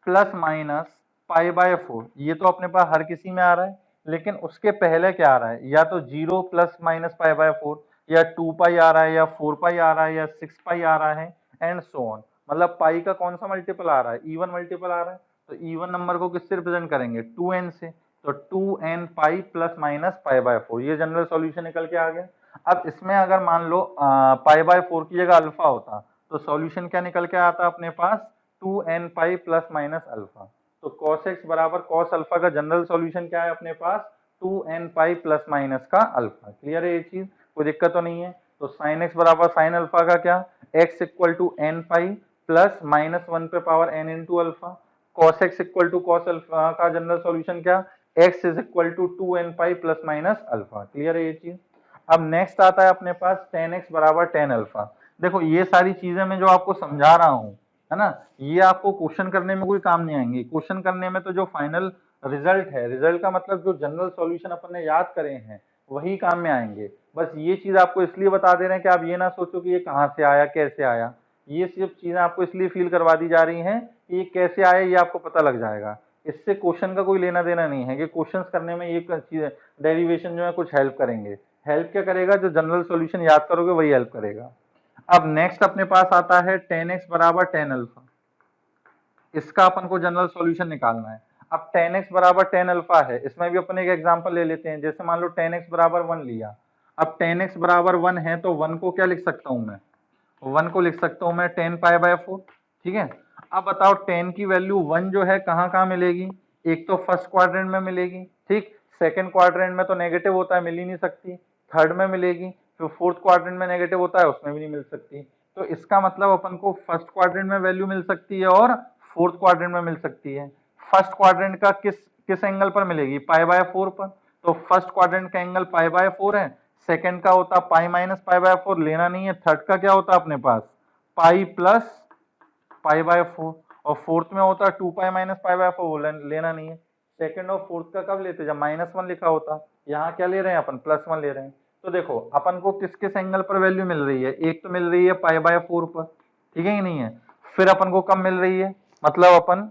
plus minus pi by 4, ये तो अपने पास हर किसी में आ रहा है, लेकिन उसके पहले क्या आ रहा है, या तो 0 प्लस माइनस पाई बाय 4, या 2 पाई आ रहा है, या 4 पाई आ रहा है, या 6 पाई आ रहा है एंड सो ऑन। मतलब पाई का कौन सा मल्टीपल आ रहा है, इवन मल्टीपल आ रहा है, तो इवन नंबर को किससे रिप्रेजेंट करेंगे, 2n से, तो 2n pi plus minus pi by 4, ये जनरल सॉल्यूशन निकल के आ गया। अब इसमें अगर मान लो पाई बाय 4 की जगह अल्फा होता तो सॉल्यूशन क्या निकल के आता अपने पास, 2n pi plus minus alpha. तो cos x बराबर cos अल्फा का जनरल सॉल्यूशन क्या है अपने पास, 2n पाई प्लस माइनस का अल्फा। क्लियर है ये चीज, कोई दिक्कत तो नहीं है। तो sin x बराबर sin अल्फा का क्या, x equal to n pi plus minus 1 पे power n into alpha. cos x equal to cos alpha का जनरल सॉल्यूशन क्या, x is equal to 2n pi plus minus alpha. Clear है ये चीज। अब next आता है अपने पास tan x बराबर tan अल्फा। देखो ये सारी चीजें मैं जो आपको समझा रहा हूँ, है ना, ये आपको क्वेश्चन करने में कोई काम नहीं आएंगे। क्वेश्चन करने में तो जो फाइनल रिजल्ट है, रिजल्ट का मतलब जो जनरल सॉल्यूशन अपन ने याद करे हैं वही काम में आएंगे। बस ये चीज आपको इसलिए बता दे रहे हैं कि आप ये ना सोचो कि ये कहाँ से आया कैसे आया, ये सिर्फ चीजें आपको इसलिए फील करवा दी जा रही हैं कि ये कैसे आया ये आपको पता लग जाएगा। इससे क्वेश्चन का कोई लेना देना नहीं है कि क्वेश्चन करने में ये चीज डेरिवेशन जो है कुछ हेल्प करेंगे। हेल्प क्या करेगा, जो जनरल सॉल्यूशन याद करोगे वही हेल्प करेगा। अब नेक्स्ट अपने पास आता है tan x बराबर tan अल्फा। इसका अपन को जनरल सॉल्यूशन निकालना है। अब tan x बराबर tan अल्फा है, इसमें भी अपन एक एग्जांपल ले लेते हैं। जैसे मान लो tan x बराबर 1 लिया, अब tan x बराबर 1 है तो 1 को क्या लिख सकता हूं मैं, 1 को लिख सकता हूं मैं tan पाई बाय 4। ठीक है। अब बताओ tan की वैल्यू 1 जो है कहाँ कहाँ मिलेगी, एक तो फर्स्ट क्वाड्रेंट में मिलेगी, ठीक, सेकंड क्वाड्रेंट में तो नेगेटिव होता है, मिल ही नहीं सकती, थर्ड में मिलेगी, फिर फोर्थ क्वाड्रेंट में नेगेटिव होता है उसमें भी नहीं मिल सकती। तो इसका मतलब अपन को फर्स्ट क्वाड्रेंट में वैल्यू मिल सकती है और फोर्थ क्वाड्रेंट में मिल सकती है। फर्स्ट क्वाड्रेंट का किस किस एंगल पर मिलेगी, पाई बाय 4 पर, तो फर्स्ट क्वाड्रेंट का एंगल पाई बाय 4 है, सेकंड का होता पाई माइनस पाई बाय 4, लेना नहीं है, थर्ड का क्या होता अपने पास पाई प्लस पाई बाय 4, और फोर्थ में होता 2 पाई माइनस पाई बाय 4, लेना नहीं है। सेकंड और फोर्थ का कब लेते, जब माइनस 1 लिखा होता, यहाँ क्या ले रहे हैं अपन, प्लस 1 ले रहे हैं। तो देखो अपन को किस किस एंगल पर वैल्यू मिल रही है, एक तो मिल रही है पाई बाय 4 पर, ठीक है कि नहीं है, फिर अपन को कब मिल रही है, मतलब अपन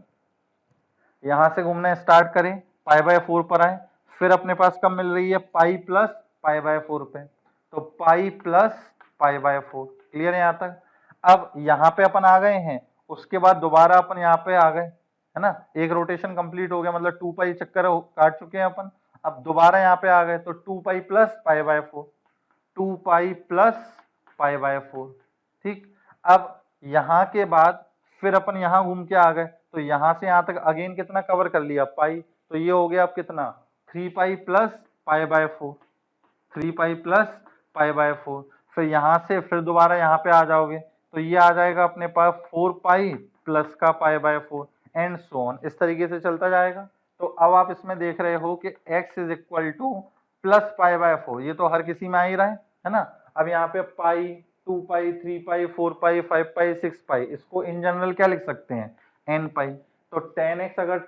यहां से घूमना स्टार्ट करें, पाई बाय 4 पर आए, फिर अपने पास कब मिल रही है, पाई प्लस पाई बाय 4 पे, तो पाई प्लस पाई बाय 4। क्लियर है यहाँ तक। अब यहाँ पे अपन आ गए हैं, उसके बाद दोबारा अपन यहाँ पे आ गए, है ना, एक रोटेशन कंप्लीट हो गया, मतलब 2 पाई चक्कर काट चुके हैं अपन। अब दोबारा यहाँ पे आ गए तो 2 पाई plus pi by 4, 2 pi plus pi by 4। ठीक। अब यहाँ के बाद फिर अपन यहाँ घूम के आ गए, तो यहाँ से यहाँ तक अगेन कितना कवर कर लिया, पाई, तो ये हो गया अब कितना, 3 पाई plus pi by 4, 3 pi plus pi by 4। फिर यहाँ से फिर दोबारा यहाँ पे आ जाओगे तो ये आ जाएगा अपने पास 4 पाई प्लस का पाई बाय 4 एंड सो ऑन, इस तरीके से चलता जाएगा। तो अब आप इसमें देख रहे हो कि x is equal to plus pi by 4, ये तो हर किसी में आ ही रहा है ना। अब यहाँ पे पाई 2 पाई, 3 पाई, 4 पाई, 5 पाई, 6 पाई, इसको इन जनरल क्या लिख सकते हैं, n पाई। तो tan x अगर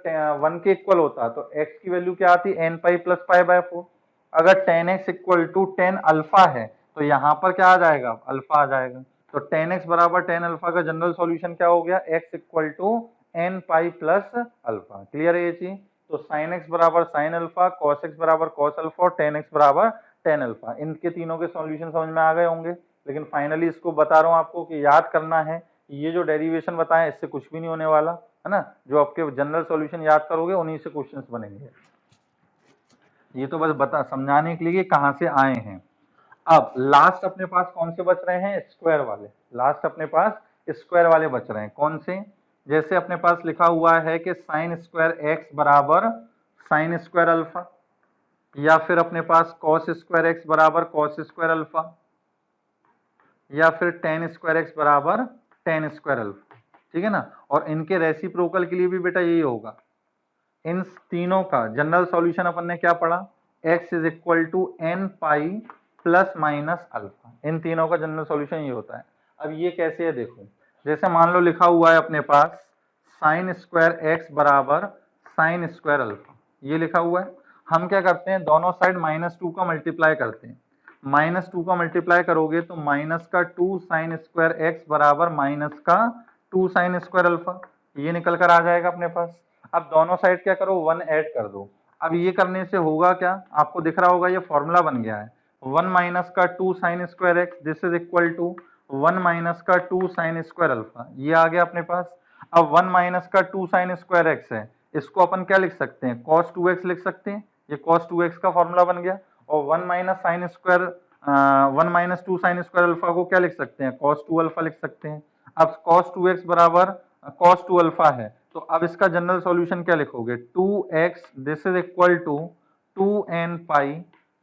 1 के इक्वल होता तो x की वैल्यू क्या आती, n pi plus pi by 4। अगर tan x equal to tan alpha है तो यहाँ पर क्या आ जाएगा, अल्फा आ जाएगा। तो tan x बराबर tan अल्फा का जनरल सॉल्यूशन क्या हो गया, x equal to n pi plus alpha. Clear है ये चीज। तो sin x बराबर sin अल्फा, cos x बराबर cos अल्फा और tan x बराबर tan अल्फा। इनके तीनों के सॉल्यूशन समझ में आ गए होंगे। लेकिन फाइनली इसको बता रहा हूँ आपको कि याद करना है, ये जो डेरिवेशन बताएं इससे कुछ भी नहीं होने वाला है ना। जो आपके जनरल सॉल्यूशन याद करोगे उन्हीं से क्वेश्चंस बनेंगे। ये तो बस बता समझाने के लिए कहां से आए हैं। अब लास्ट अपने पास कौन से बच रहे हैं, स्क्वायर वाले। लास्ट अपने पास स्क्वायर वाले बच रहे हैं। कौन से, जैसे अपने पास लिखा हुआ है कि साइन स्क्वायर एक्स बराबर साइन स्क्वायर अल्फा, या फिर अपने पास कॉस स्क्वायर एक्स बराबर कॉस स्क्वायर अल्फा, या फिर टेन स्क्वायर एक्स बराबर टेन स्क्वायर अल्फा। ठीक है ना। और इनके रेसिप्रोकल के लिए भी बेटा यही होगा। इन तीनों का जनरल सॉल्यूशन अपन ने क्या पढ़ा, x is equal to n pi plus minus alpha. इन तीनों का जनरल सॉल्यूशन ये होता है। अब ये कैसे है देखो, जैसे मान लो लिखा हुआ है अपने पास साइन स्क्वायर एक्स बराबर साइन स्क्वायर अल्फा, ये लिखा हुआ है। हम क्या करते हैं, दोनों साइड -2 का मल्टीप्लाई करते हैं। -2 का मल्टीप्लाई करोगे तो माइनस का 2 साइन स्क्वायर एक्स बराबर माइनस का 2 साइन स्क्वायर अल्फा, ये निकल कर आ जाएगा अपने पास। अब दोनों साइड क्या करो, 1 ऐड कर दो। अब ये करने से होगा क्या, आपको दिख रहा होगा ये फॉर्मूला बन गया है। 1 माइनस का 2 sine square x this is equal to 1 minus का 2 साइन स्क्वायर अल्फा, ये आ गया अपने पास। अब 1 माइनस का 2 साइन स्क्वायर एक्स है, इसको अपन क्या लिख सकते हैं, cos 2x लिख सकते हैं। ये cos 2x का फॉर्मूला बन गया। और 1 minus sine square 1 minus 2 sine square alpha को क्या लिख सकते हैं, cos 2 अल्फा लिख सकते हैं। अब cos 2x बराबर cos 2 अल्फा है, तो अब इसका जनरल सॉल्यूशन क्या लिखोगे, 2x this is equal to 2n pi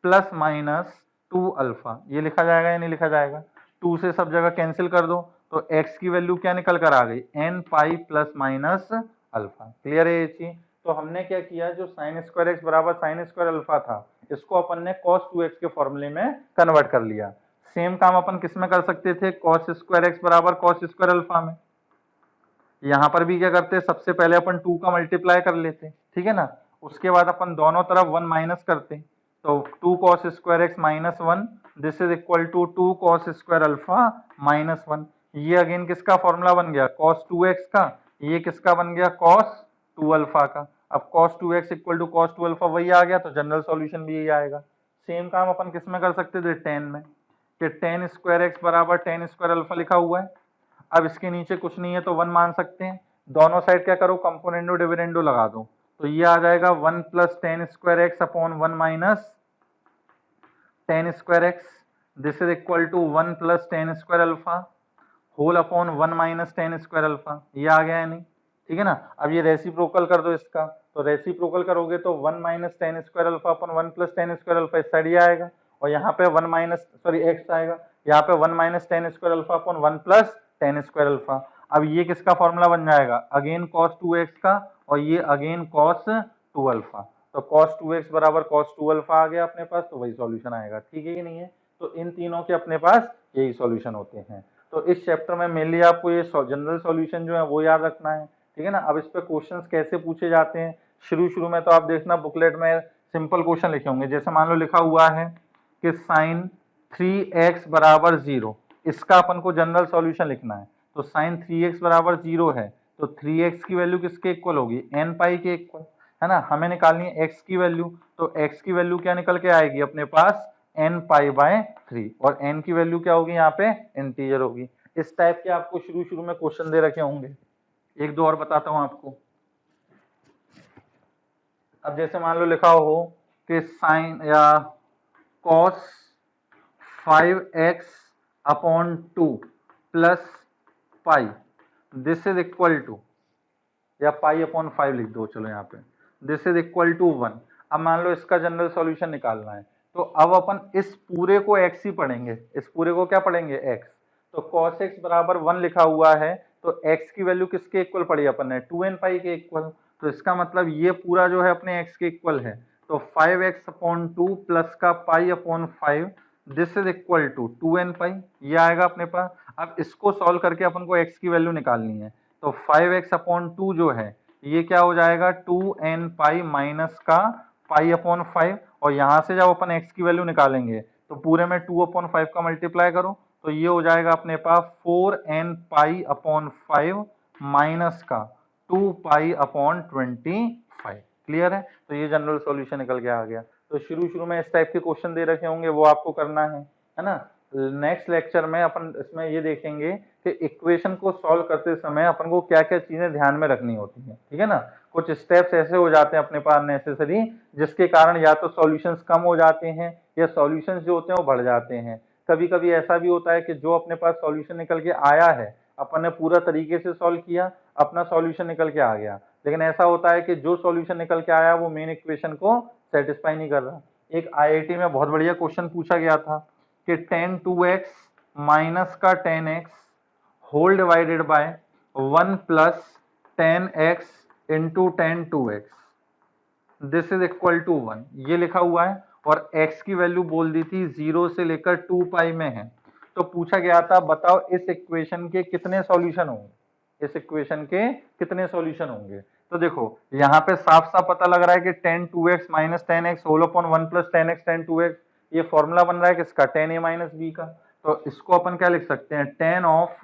plus minus 2 alpha, ये लिखा जाएगा या नहीं लिखा जाएगा। 2 से सब जगह कैंसिल कर दो तो x की वैल्यू क्या निकल कर आ गई, n pi plus minus alpha. Clear है ये चीज। तो हमने क्या किया, जो साइन स्क्वायर एक्स बराबर साइन स्क्वायर अल्फा था, इसको अपन ने cos 2x के फॉर्मूले में कन्वर्ट कर लिया। सेम काम अपन किस में कर सकते थे, cos स्क्वायर एक्स बराबर cos स्क्वायर अल्फा में। यहाँ पर भी क्या करते, सबसे पहले अपन 2 का मल्टीप्लाई कर लेते, ठीक है ना। उसके बाद अपन दोनों तरफ 1 माइनस करते, तो 2 cos square x minus 1 this is equal to 2 cos square alpha minus 1। ये अगेन किसका फॉर्मूला बन गया, cos 2x का। ये किसका बन गया, cos 2 अल्फा का। अब cos 2x equal to cos 2 alpha वही आ गया, तो जनरल सॉल्यूशन भी यही आएगा। सेम काम अपन किस में कर सकते थे, tan में, कि tan स्क्वायर एक्स बराबर tan स्क्वायर अल्फा लिखा हुआ है। अब इसके नीचे कुछ नहीं है तो 1 मान सकते हैं। दोनों साइड क्या करो, कंपोनेंडो डिविडेंडो लगा दो, तो ये आ जाएगा 1 plus tan square x upon 1 minus tan square x this is equal to 1 plus tan square alpha whole upon 1 minus tan square alpha, ये आ गया है नहीं, ठीक है ना। अब ये रेसिप्रोकल कर दो इसका, तो रेसिप्रोकल करोगे तो 1 minus tan square alpha upon 1 plus tan square alpha इस साइड ये आएगा, और यहाँ पे 1 माइनस सॉरी एक्स आएगा, यहाँ पे 1 minus tan square alpha upon 1 plus tan square alpha. अब ये किसका फॉर्मूला बन जाएगा, अगेन cos 2x का, और ये अगेन cos 2 अल्फा। तो cos 2x बराबर cos 2 अल्फा आ गया अपने पास, तो वही सॉल्यूशन आएगा, ठीक है कि नहीं है। तो इन तीनों के अपने पास यही सॉल्यूशन होते हैं। तो इस चैप्टर में मेनली आपको ये जनरल सॉल्यूशन जो है वो याद रखना है, ठीक है ना। अब इस पे क्वेश्चंस कैसे पूछे जाते हैं, शुरू में तो आप देखना बुकलेट में सिंपल क्वेश्चन लिखे होंगे। जैसे मान लो लिखा हुआ है कि साइन 3x बराबर 0, इसका अपन को जनरल सॉल्यूशन लिखना है। तो साइन 3x बराबर 0 है, तो 3x की वैल्यू किसके इक्वल होगी, n पाई के इक्वल, है ना। हमें निकालनी है x की वैल्यू, तो x की वैल्यू क्या निकल के आएगी अपने पास, n पाई बाय 3, और n की वैल्यू क्या होगी यहाँ पे, इंटीजर होगी। इस टाइप के आपको शुरू में क्वेश्चन दे रखे होंगे। एक दो और बताता हूं आपको। अब जैसे मान लो लिखा हो कि साइन या cos 5x upon 2 plus pi this is equal to, या पाई अपॉन 5 लिख दो, चलो यहाँ पे दिस इज इक्वल टू 1। अब मान लो इसका जनरल सॉल्यूशन निकालना है, तो अब अपन इस पूरे को x ही पढ़ेंगे, इस पूरे को क्या पढ़ेंगे, x। तो cos x बराबर 1 लिखा हुआ है, तो x की वैल्यू किसके इक्वल पढ़ी अपन ने, 2n पाई के इक्वल। तो इसका मतलब ये पूरा जो है अपने x के इक्वल है, तो 5x अपॉन 2 प्लस का pi upon 5 this is equal to 2n pi, ये आएगा अपने पास। अब इसको सॉल्व करके अपन को x की वैल्यू निकालनी है, तो 5x/2 जो है ये क्या हो जाएगा 2n पाई माइनस का पाई/5, और यहाँ से जब अपन x की वैल्यू निकालेंगे तो पूरे में 2/5 का मल्टीप्लाई करो, तो ये हो जाएगा अपने पास 4n पाई/5 माइनस का 2 पाई/25। क्लियर है? तो ये जनरल सॉल्यूशन निकल के आ गया। तो शुरू में इस टाइप के क्वेश्चन दे रखे होंगे, वो आपको करना है ना। नेक्स्ट लेक्चर में अपन इसमें ये देखेंगे कि इक्वेशन को सॉल्व करते समय अपन को क्या क्या चीजें ध्यान में रखनी होती हैं, ठीक है ना। कुछ स्टेप्स ऐसे हो जाते हैं अपने पास नेसेसरी, जिसके कारण या तो सॉल्यूशंस कम हो जाते हैं या सॉल्यूशंस जो होते हैं वो बढ़ जाते हैं। कभी कभी ऐसा भी होता है कि जो अपने पास सॉल्यूशन निकल के आया है, अपन ने पूरा तरीके से सॉल्व किया, अपना सॉल्यूशन निकल के आ गया, लेकिन ऐसा होता है कि जो सॉल्यूशन निकल के आया वो मेन इक्वेशन को सेटिस्फाई नहीं कर रहा। एक आईआईटी में बहुत बढ़िया क्वेश्चन पूछा गया था कि tan 2x माइनस का tan x whole divided by 1 plus tan x into tan 2x this is equal to 1, ये लिखा हुआ है, और x की वैल्यू बोल दी थी 0 से लेकर 2 पाई में है। तो पूछा गया था बताओ इस इक्वेशन के कितने सॉल्यूशन होंगे, इस इक्वेशन के कितने सॉल्यूशन होंगे। तो देखो यहाँ पे साफ साफ पता लग रहा है कि tan 2x minus tan x whole upon 1 plus tan x tan 2x, ये फॉर्मूला बन रहा है किसका, tan a माइनस b का। तो इसको अपन क्या लिख सकते हैं, tan ऑफ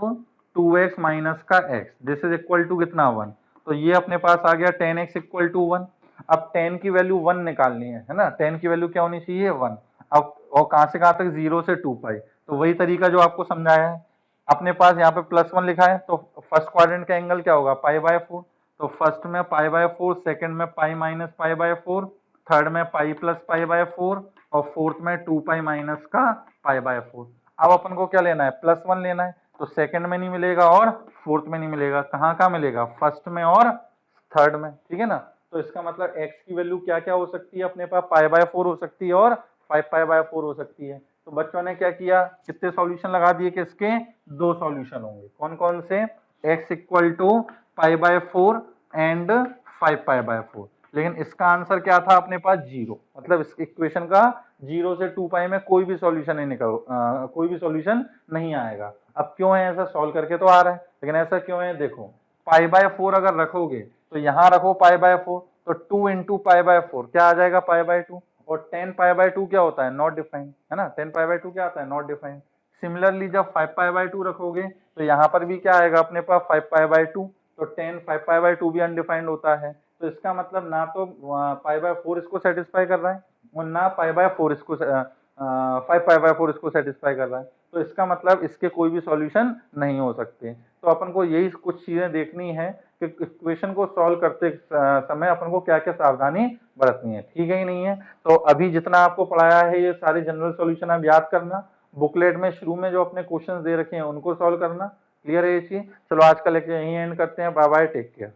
2x माइनस का x this is equal to कितना 1। तो ये अपने पास आ गया tan x इक्वल टू 1। अब tan की वैल्यू 1 निकालनी है ना, tan की वैल्यू क्या होनी चाहिए 1। अब और कहां से कहां तक 0 से 2 पाई, तो वही तरीका जो आपको समझाया है। अपने पास यहाँ पे +1 लिखा है, तो फर्स्ट क्वाड्रेंट का एंगल क्या होगा पाई/4, तो फर्स्ट में पाई/4, सेकंड में पाई माइनस पाई/4, थर्ड में पाई प्लस पाई/4, और फोर्थ में 2 पाई माइनस का पाई/4। अब अपन को क्या लेना है, +1 लेना है, तो सेकंड में नहीं मिलेगा और फोर्थ में नहीं मिलेगा, कहाँ कहाँ मिलेगा, फर्स्ट में और थर्ड में, ठीक है ना। तो इसका मतलब x की वैल्यू क्या क्या हो सकती है अपने पास, पाई/4 हो सकती है और 5 पाई/4 हो सकती है। तो बच्चों ने क्या किया, कितने सॉल्यूशन लगा दिए कि इसके 2 सॉल्यूशन होंगे, कौन कौन से, x इक्वल टू पाई/4 एंड 5 पाई/4। लेकिन इसका आंसर क्या था अपने पास 0, मतलब इस इक्वेशन का 0 से 2 पाई में कोई भी सॉल्यूशन नहीं कोई भी सॉल्यूशन नहीं आएगा। अब क्यों है ऐसा, सॉल्व करके तो आ रहा है, लेकिन ऐसा क्यों है, देखो पाई/4 अगर रखोगे तो यहाँ रखो पाई/4, तो 2 इंटू पाई/4 क्या आ जाएगा पाई/2, और 10 पाई/2 क्या होता है, नॉट डिफाइंड, है ना, 10 पाई/2 क्या आता है, नॉट डिफाइंड। सिमिलरली जब 5 पाई/2 रखोगे तो यहाँ पर भी क्या आएगा अपने पास 5 पाई/2, तो 10 5 पाई/2 भी अनडिफाइंड होता है। तो इसका मतलब ना तो पाई/4 इसको सेटिस्फाई कर रहा है और ना पाई/4 इसको 5 पाई/4 इसको सेटिस्फाई कर रहा है। तो इसका मतलब इसके कोई भी सॉल्यूशन नहीं हो सकते। तो अपन को यही कुछ चीजें देखनी है कि इक्वेशन को सॉल्व करते समय अपन को क्या क्या सावधानी बरतनी है, ठीक है ही नहीं है। तो अभी जितना आपको पढ़ाया है ये सारे जनरल सॉल्यूशन आप याद करना, बुकलेट में शुरू में जो अपने क्वेश्चंस दे रखे हैं उनको सॉल्व करना। क्लियर है ये चीज। चलो आज का लेक्चर यहीं एंड करते हैं, बाय बाय, टेक केयर।